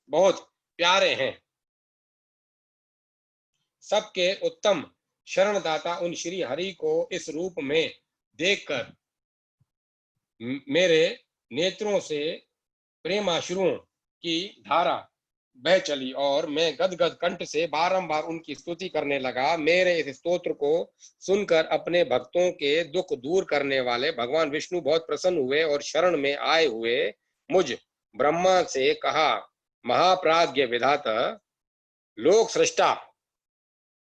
बहुत प्यारे हैं। सबके उत्तम शरणदाता उन श्री हरि को इस रूप में देखकर मेरे नेत्रों से प्रेमाश्रुओं की धारा बह चली और मैं गदगद कंठ से बारंबार उनकी स्तुति करने लगा। मेरे इस स्तोत्र को सुनकर अपने भक्तों के दुख दूर करने वाले भगवान विष्णु बहुत प्रसन्न हुए और शरण में आए हुए मुझ ब्रह्मा से कहा, महाप्राज्ञ विधाता, लोक सृष्टा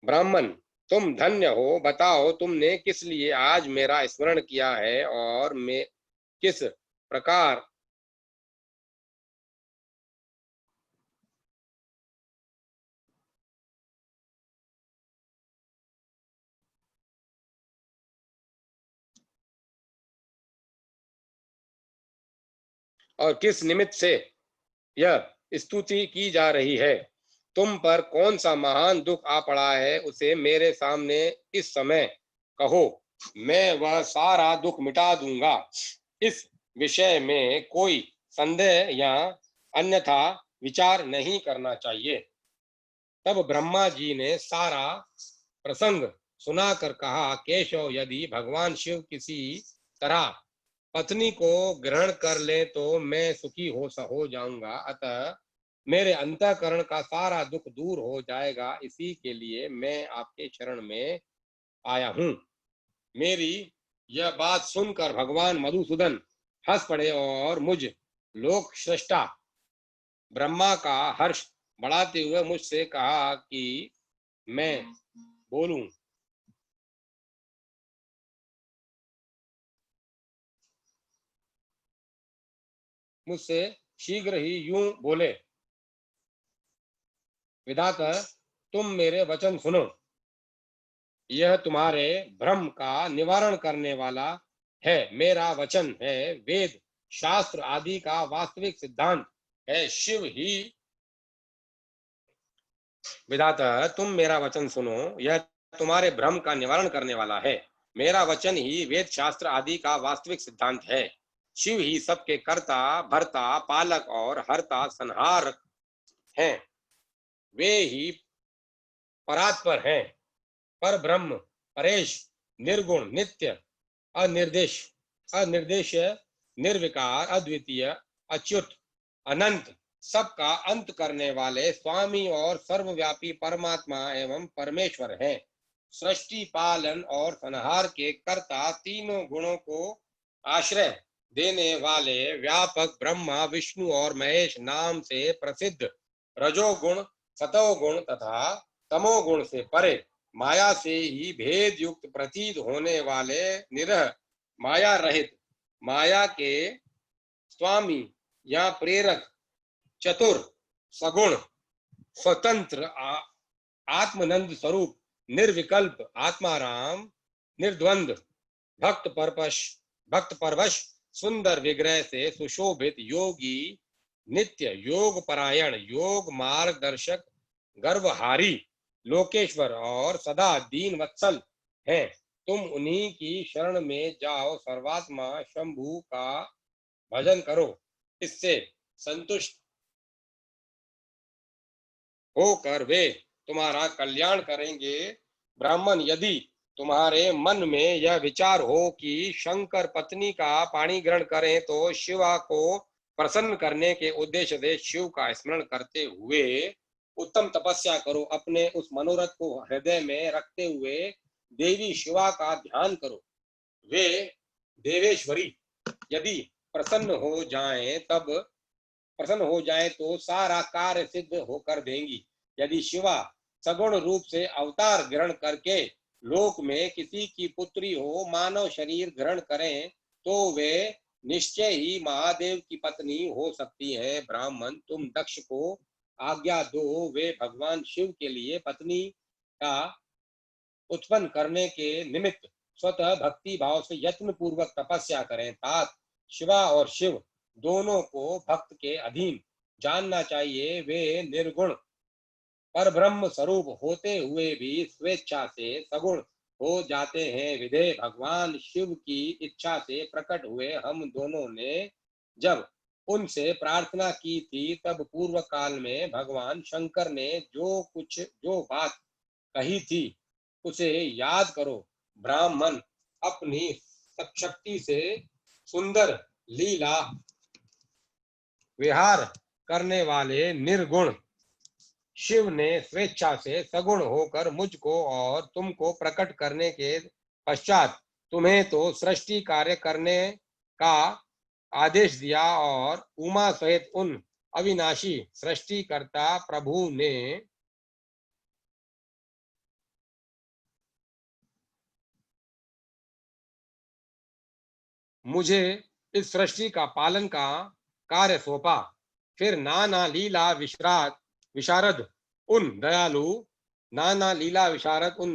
ब्राह्मण, तुम धन्य हो। बताओ तुमने किस लिए आज मेरा स्मरण किया है और मैं किस प्रकार और किस निमित्त से यह स्तुति की जा रही है। तुम पर कौन सा महान दुख आ पड़ा है, उसे मेरे सामने इस समय कहो, मैं वह सारा दुख मिटा दूंगा। इस विषय में कोई संदेह या अन्यथा विचार नहीं करना चाहिए। तब ब्रह्मा जी ने सारा प्रसंग सुनाकर कहा, केशव, यदि भगवान शिव किसी तरह पत्नी को ग्रहण कर ले तो मैं सुखी हो जाऊंगा। अतः मेरे अंतःकरण का सारा दुख दूर हो जाएगा। इसी के लिए मैं आपके शरण में आया हूं। मेरी यह बात सुनकर भगवान मधुसूदन हंस पड़े और मुझ लोक सृष्टा ब्रह्मा का हर्ष बढ़ाते हुए मुझसे कहा कि मैं बोलूं। मुझसे शीघ्र ही यूं बोले, विधाता, तुम मेरे वचन सुनो। यह तुम्हारे भ्रम का निवारण करने वाला है। मेरा वचन है वेद शास्त्र आदि का वास्तविक सिद्धांत है। शिव ही विधाता, तुम मेरा वचन सुनो, यह तुम्हारे भ्रम का निवारण करने वाला है। मेरा वचन ही वेद शास्त्र आदि का वास्तविक सिद्धांत है। शिव ही सबके कर्ता भरता पालक और हरता संहारक हैं। वे ही परात्पर हैं, पर ब्रह्म, परेश, निर्गुण, नित्य, अनिर्देश, निर्विकार, अद्वितीय, अच्युत, अनंत, सबका अंत करने वाले स्वामी और सर्वव्यापी परमात्मा एवं परमेश्वर हैं। सृष्टि पालन और संहार के कर्ता, तीनों गुणों को आश्रय देने वाले व्यापक ब्रह्मा विष्णु और महेश नाम से प्रसिद्ध रजोगुण, सतोगुण तथा तमोगुण से परे, माया से ही भेद युक्त प्रतीत होने वाले निरह माया रहित, माया के स्वामी या प्रेरक, चतुर, सगुण, स्वतंत्र, आत्मनंद स्वरूप, निर्विकल्प, आत्माराम, निर्द्वंद, भक्त परवश, सुंदर विग्रह से सुशोभित, योगी, नित्य योग परायण, योग मार्गदर्शक, गर्वहारी, लोकेश्वर और सदा दीन वत्सल हैं। तुम उन्हीं की शरण में जाओ। सर्वात्मा शंभु का भजन करो। इससे संतुष्ट होकर वे तुम्हारा कल्याण करेंगे। ब्राह्मण, यदि तुम्हारे मन में यह विचार हो कि शंकर पत्नी का पाणी ग्रहण करें तो शिवा को प्रसन्न करने के उद्देश्य से शिव का स्मरण करते हुए उत्तम तपस्या करो। अपने उस मनोरथ को हृदय में रखते हुए देवी शिवा का ध्यान करो। वे देवेश्वरी यदि प्रसन्न हो जाएं तब प्रसन्न हो जाए तो सारा कार्य सिद्ध होकर देंगी। यदि शिवा सगुण रूप से अवतार ग्रहण करके लोक में किसी की पुत्री हो मानव शरीर ग्रहण करें तो वे निश्चय ही महादेव की पत्नी हो सकती है। ब्राह्मण, तुम दक्ष को आज्ञा दो, वे भगवान शिव के लिए पत्नी का उत्पन्न करने के निमित्त स्वतः भक्ति भाव से यत्न पूर्वक तपस्या करें। तात शिवा और शिव दोनों को भक्त के अधीन जानना चाहिए। वे निर्गुण पर ब्रह्म स्वरूप होते हुए भी स्वेच्छा से सगुण हो जाते हैं। विधे भगवान शिव की इच्छा से प्रकट हुए हम दोनों ने जब उनसे प्रार्थना की थी तब पूर्व काल में भगवान शंकर ने जो बात कही थी उसे याद करो। ब्राह्मण, अपनी शक्ति से सुंदर लीला विहार करने वाले निर्गुण शिव ने स्वेच्छा से सगुण होकर मुझको और तुमको प्रकट करने के पश्चात तुम्हें तो सृष्टि कार्य करने का आदेश दिया और उमा सहित उन अविनाशी सृष्टिकर्ता प्रभु ने मुझे इस सृष्टि का पालन का कार्य सौंपा। फिर नाना लीला विशारद उन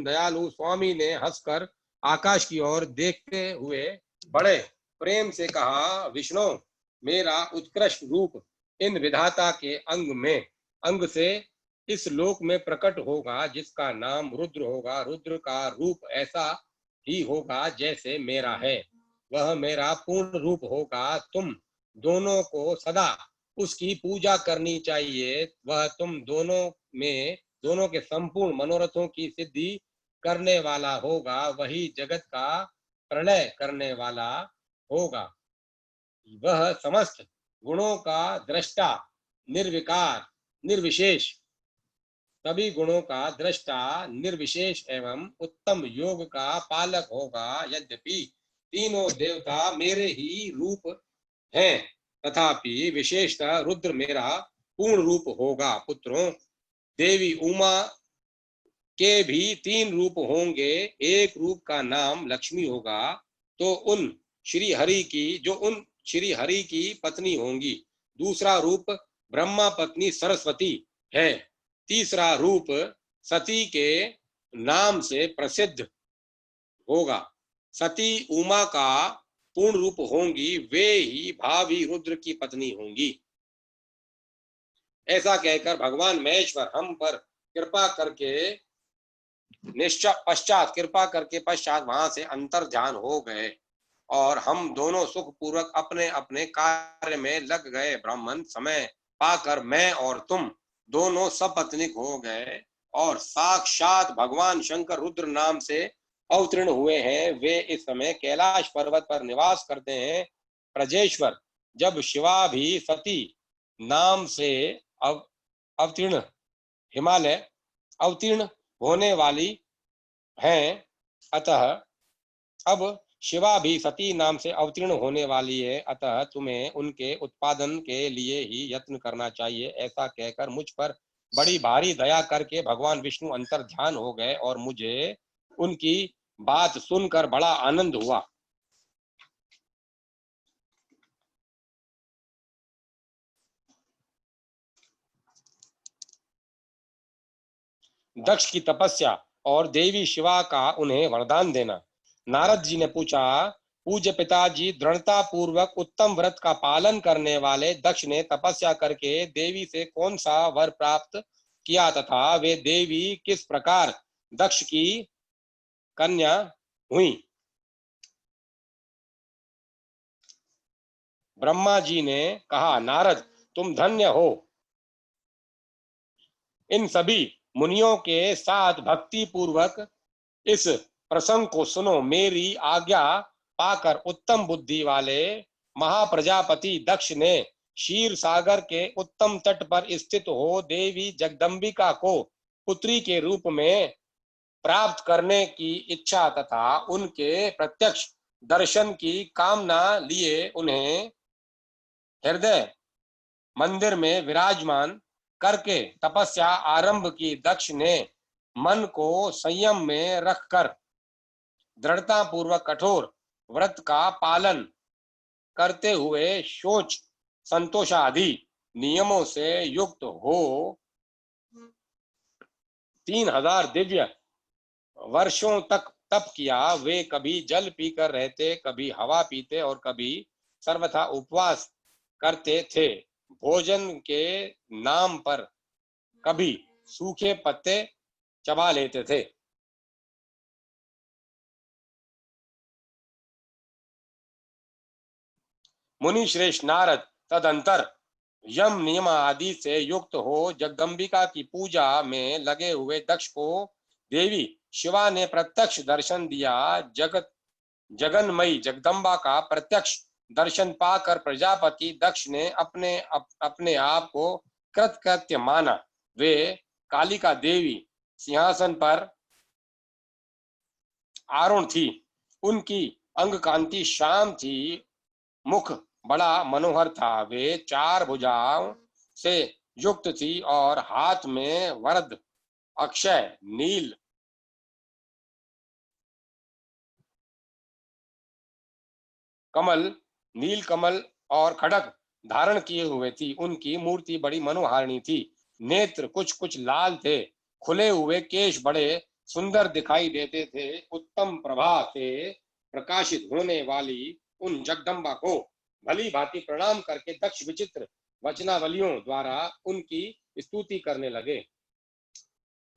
दयालु स्वामी ने हंसकर आकाश की ओर देखते हुए बड़े प्रेम से कहा, विष्णु, मेरा उत्कृष्ट रूप इन विधाता के अंग से इस लोक में प्रकट होगा जिसका नाम रुद्र होगा। रुद्र का रूप ऐसा ही होगा जैसे मेरा है, वह मेरा पूर्ण रूप होगा। तुम दोनों को सदा उसकी पूजा करनी चाहिए। वह तुम दोनों के संपूर्ण मनोरथों की सिद्धि करने वाला होगा। वही जगत का प्रलय करने वाला होगा। वह समस्त गुणों का दृष्टा, निर्विकार, निर्विशेष, सभी गुणों का दृष्टा, निर्विशेष एवं उत्तम योग का पालक होगा। यद्यपि तीनों देवता मेरे ही रूप हैं तथापि विशेषतः रुद्र मेरा पूर्ण रूप होगा। पुत्रों, देवी उमा के भी 3 रूप होंगे। एक रूप का नाम लक्ष्मी होगा तो उन श्री हरि की पत्नी होंगी। दूसरा रूप ब्रह्मा पत्नी सरस्वती है। तीसरा रूप सती के नाम से प्रसिद्ध होगा। सती उमा का पूर्ण रूप होंगी, वे ही भावी रुद्र की पत्नी होंगी। ऐसा कहकर भगवान महेश्वर हम पर कृपा करके पश्चात वहां से अंतर ध्यान हो गए और हम दोनों सुख पूर्वक अपने अपने कार्य में लग गए। ब्राह्मण, समय पाकर मैं और तुम दोनों सपत्नीक हो गए और साक्षात भगवान शंकर रुद्र नाम से अवतीर्ण हुए हैं। वे इस समय कैलाश पर्वत पर निवास करते हैं। प्रजेश्वर, जब शिवा भी सती नाम से अवतीर्ण हिमालय अवतीर्ण होने वाली हैं, अतः अब शिवा भी सती नाम से अवतीर्ण होने वाली है, अतः तुम्हें उनके उत्पादन के लिए ही यत्न करना चाहिए। ऐसा कहकर मुझ पर बड़ी भारी दया करके भगवान विष्णु अंतर ध्यान हो गए और मुझे उनकी बात सुनकर बड़ा आनंद हुआ। दक्ष की तपस्या और देवी शिवा का उन्हें वरदान देना। नारद जी ने पूछा, पूज्य पिताजी, दृढ़ता पूर्वक उत्तम व्रत का पालन करने वाले दक्ष ने तपस्या करके देवी से कौन सा वर प्राप्त किया तथा वे देवी किस प्रकार दक्ष की कन्या हुई? ब्रह्मा जी ने कहा, नारद, तुम धन्य हो। इन सभी मुनियों के साथ भक्ति पूर्वक इस प्रसंग को सुनो। मेरी आज्ञा पाकर उत्तम बुद्धि वाले महाप्रजापति दक्ष ने क्षीर सागर के उत्तम तट पर स्थित हो देवी जगदम्बिका को पुत्री के रूप में प्राप्त करने की इच्छा तथा उनके प्रत्यक्ष दर्शन की कामना लिए उन्हें हृदय मंदिर में विराजमान करके तपस्या आरंभ की। दक्ष ने मन को संयम में रखकर दृढ़ता पूर्वक कठोर व्रत का पालन करते हुए शौच संतोषादि नियमों से युक्त हो 3000 दिव्य वर्षों तक तप किया। वे कभी जल पीकर रहते, कभी हवा पीते और कभी सर्वथा उपवास करते थे। भोजन के नाम पर कभी सूखे पत्ते चबा लेते थे। मुनि श्रेष्ठ नारद तदंतर यम नियम आदि से युक्त हो जगदम्बिका की पूजा में लगे हुए दक्ष को देवी शिवा ने प्रत्यक्ष दर्शन दिया। जगन्मयी जगदम्बा का प्रत्यक्ष दर्शन पाकर प्रजापति दक्ष ने अपने आप को कृतकृत्य माना। वे कालिका देवी सिंहासन पर आरूढ़ थी। उनकी अंग कांति श्याम थी, मुख बड़ा मनोहर था। वे 4 भुजाओं से युक्त थी और हाथ में वरद अक्षय नील कमल और खड़ग धारण किए हुए थी। उनकी मूर्ति बड़ी मनोहारिणी थी। नेत्र कुछ कुछ लाल थे। खुले हुए केश बड़े सुंदर दिखाई देते थे। उत्तम प्रभा से प्रकाशित होने वाली उन जगदम्बा को भली भांति प्रणाम करके दक्ष विचित्र वचनावलियों द्वारा उनकी स्तुति करने लगे।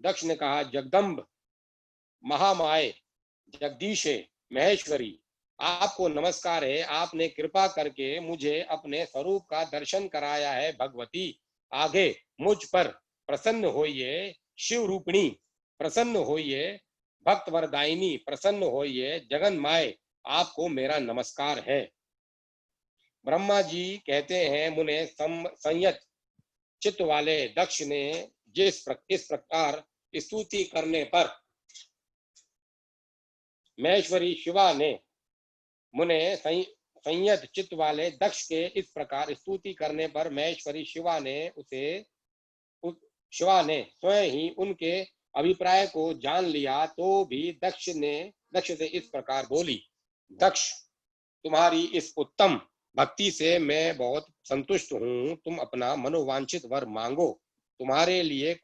दक्ष ने कहा, जगदम्ब महामाये जगदीशे महेश्वरी, आपको नमस्कार है। आपने कृपा करके मुझे अपने स्वरूप का दर्शन कराया है। भगवती आगे मुझ पर प्रसन्न होइए। शिव रूपिणी प्रसन्न होइए। भक्त वरदायिनी प्रसन्न होइए। जगन माए आपको मेरा नमस्कार है। ब्रह्मा जी कहते हैं, मुने संयत चित्त वाले दक्ष ने इस प्रकार स्तुति करने पर महेश्वरी शिवा ने मुने संयत चित्त वाले दक्ष के इस प्रकार स्तुति करने पर महेश्वरी शिवा ने स्वयं ही उनके अभिप्राय को जान लिया। तो भी दक्ष से इस प्रकार बोली, दक्ष तुम्हारी इस उत्तम भक्ति से मैं बहुत संतुष्ट हूँ। तुम अपना मनोवांछित वर मांगो। तुम्हारे लिए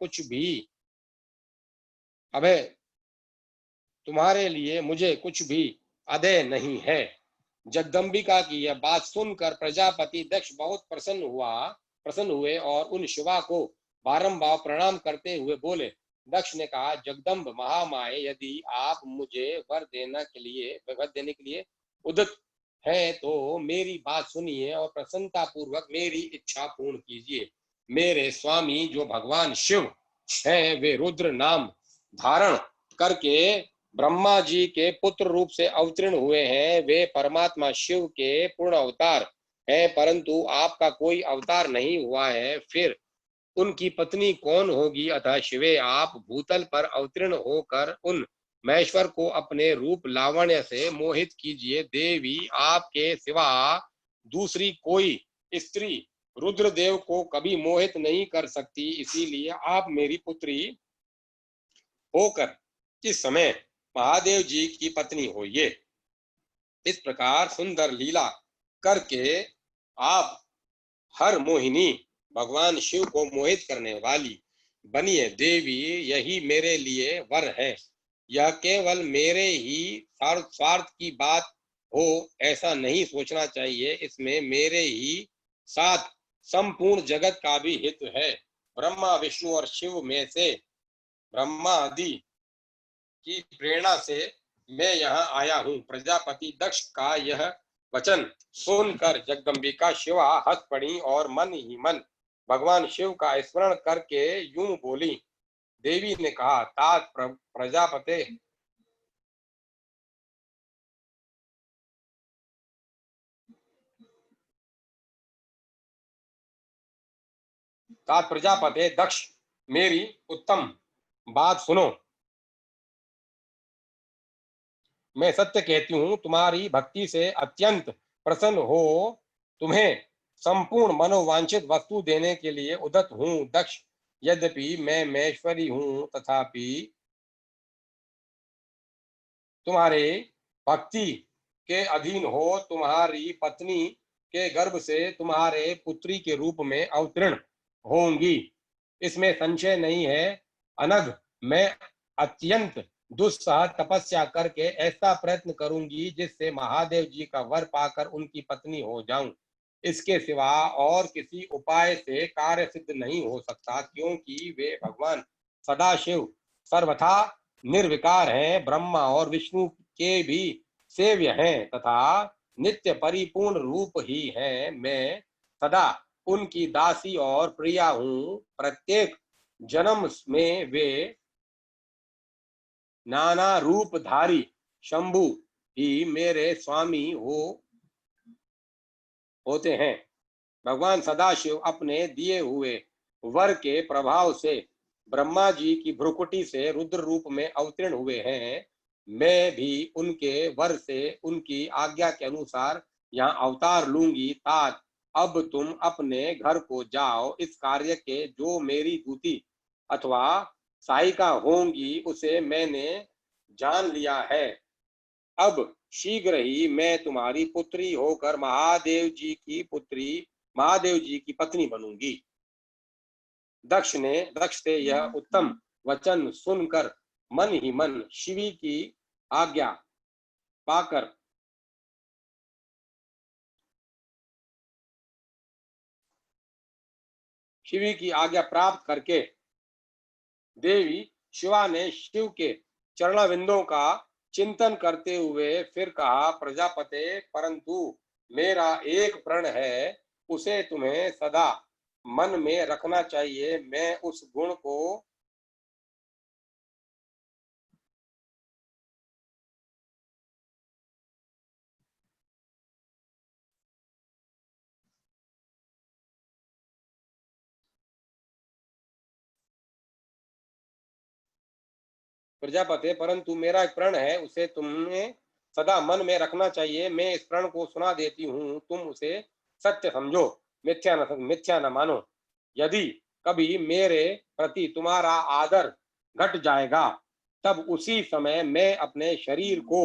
मुझे कुछ भी अदेय नहीं है। जगदम्बिका की यह बात सुनकर प्रजापति दक्ष बहुत प्रसन्न हुए और उन शिवा को बारंबार प्रणाम करते हुए बोले। दक्ष ने कहा, जगदम्ब महामाये, यदि आप मुझे वर देने के लिए उद्यत है तो मेरी बात सुनिए और प्रसन्नता पूर्वक मेरी इच्छा पूर्ण कीजिए। मेरे स्वामी जो भगवान शिव हैं, वे रुद्र नाम धारण करके ब्रह्मा जी के पुत्र रूप से अवतीर्ण हुए हैं। वे परमात्मा शिव के पूर्ण अवतार हैं, परंतु आपका कोई अवतार नहीं हुआ है। फिर उनकी पत्नी कौन होगी? अतः शिवे आप भूतल पर अवतीर्ण होकर उन महेश्वर को अपने रूप लावण्य से मोहित कीजिए। देवी आपके सिवा दूसरी कोई स्त्री रुद्रदेव को कभी मोहित नहीं कर सकती। इसीलिए आप मेरी पुत्री होकर इस समय महादेव जी की पत्नी होइए। इस प्रकार सुंदर लीला करके आप हर मोहिनी भगवान शिव को मोहित करने वाली बनिए। देवी यही मेरे लिए वर है। यह केवल मेरे ही स्वार्थ की बात हो ऐसा नहीं सोचना चाहिए। इसमें मेरे ही साथ संपूर्ण जगत का भी हित है। ब्रह्मा विष्णु और शिव में से ब्रह्मा आदि की प्रेरणा से मैं यहाँ आया हूँ। प्रजापति दक्ष का यह वचन सुनकर जगदम्बिका शिवा हंस पड़ी और मन ही मन भगवान शिव का स्मरण करके यूं बोली। देवी ने कहा, तात प्रजापते दक्ष, मेरी उत्तम बात सुनो। मैं सत्य कहती हूँ, तुम्हारी भक्ति से अत्यंत प्रसन्न हो तुम्हें संपूर्ण मनोवांछित वस्तु देने के लिए उद्यत हूँ। दक्ष, यद्यपि मैं महेश्वरी हूँ, तथापि तुम्हारे भक्ति के अधीन हो तुम्हारी पत्नी के गर्भ से तुम्हारे पुत्री के रूप में अवतीर्ण होंगी, इसमें संशय नहीं है। अनघ, मैं अत्यंत दुस्सह तपस्या करके ऐसा प्रयत्न करूंगी जिससे महादेव जी का वर पाकर उनकी पत्नी हो जाऊं। इसके सिवा और किसी उपाय से कार्य सिद्ध नहीं हो सकता, क्योंकि वे भगवान सदाशिव सर्वथा निर्विकार हैं, ब्रह्मा और विष्णु के भी सेव्य हैं तथा नित्य परिपूर्ण रूप ही हैं। मैं सदा उनकी दासी और प्रिया हूँ। प्रत्येक जन्म में वे नाना रूपधारी शंभु ही मेरे स्वामी होते हैं। भगवान सदाशिव अपने दिए हुए वर के प्रभाव से ब्रह्मा जी की भ्रुकुटी से रुद्र रूप में अवतीर्ण हुए हैं। मैं भी उनके वर से उनकी आज्ञा के अनुसार यहाँ अवतार लूंगी। तात, अब तुम अपने घर को जाओ। इस कार्य के जो मेरी दूती अथवा सहायिका होंगी उसे मैंने जान लिया है। अब शीघ्र ही मैं तुम्हारी पुत्री होकर महादेव जी की पत्नी बनूंगी। दक्ष से यह उत्तम वचन सुनकर मन ही मन शिवी की आज्ञा पाकर शिवी की आज्ञा प्राप्त करके देवी शिवा ने शिव के चरणाविंदों का चिंतन करते हुए फिर कहा, प्रजापते, परंतु मेरा एक प्रण है, उसे तुम्हें सदा मन में रखना चाहिए। मैं उस गुण को प्रजापति, परंतु मेरा एक प्रण है, उसे तुम्हें सदा मन में रखना चाहिए। मैं इस प्रण को सुना देती हूँ, तुम उसे सत्य समझो, मिथ्या न मानो। यदि कभी मेरे प्रति तुम्हारा आदर घट जाएगा, तब उसी समय मैं अपने शरीर को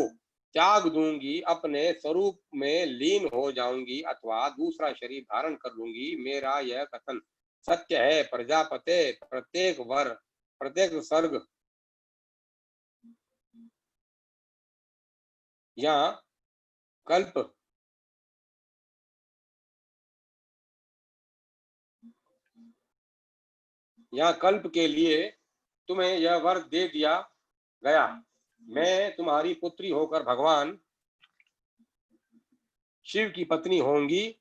त्याग दूंगी, अपने स्वरूप में लीन हो जाऊंगी अथवा दूसरा शरीर धारण कर लूंगी। मेरा यह कथन सत्य है प्रजापते। प्रत्येक सर्ग यहाँ कल्प के लिए तुम्हें यह वर दे दिया गया। मैं तुम्हारी पुत्री होकर भगवान शिव की पत्नी होंगी।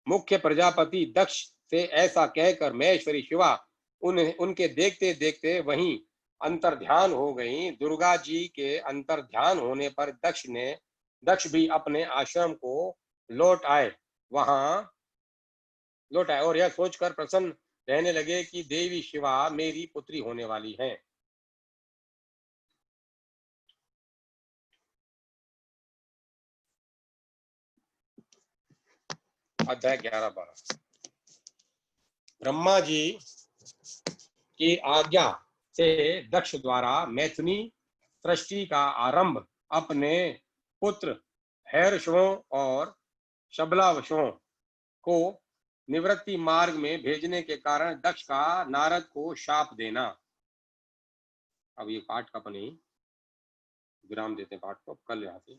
मुख्य प्रजापति दक्ष से ऐसा कहकर महेश्वरी शिवा उनके देखते देखते वहीं अंतर्ध्यान हो गई। दुर्गा जी के अंतर्ध्यान होने पर दक्ष भी अपने आश्रम को लौट आए और यह सोचकर प्रसन्न रहने लगे कि देवी शिवा मेरी पुत्री होने वाली हैं। अध्याय 11-12। ब्रह्मा जी की आज्ञा से दक्ष द्वारा मैथुनी सृष्टि का आरंभ अपने पुत्र हैर्षवों और शबलावशों को निवृत्ति मार्ग में भेजने के कारण दक्ष का नारद को शाप देना। अब ये पाठ का अपने विराम देते, पाठ को कल यहाँ से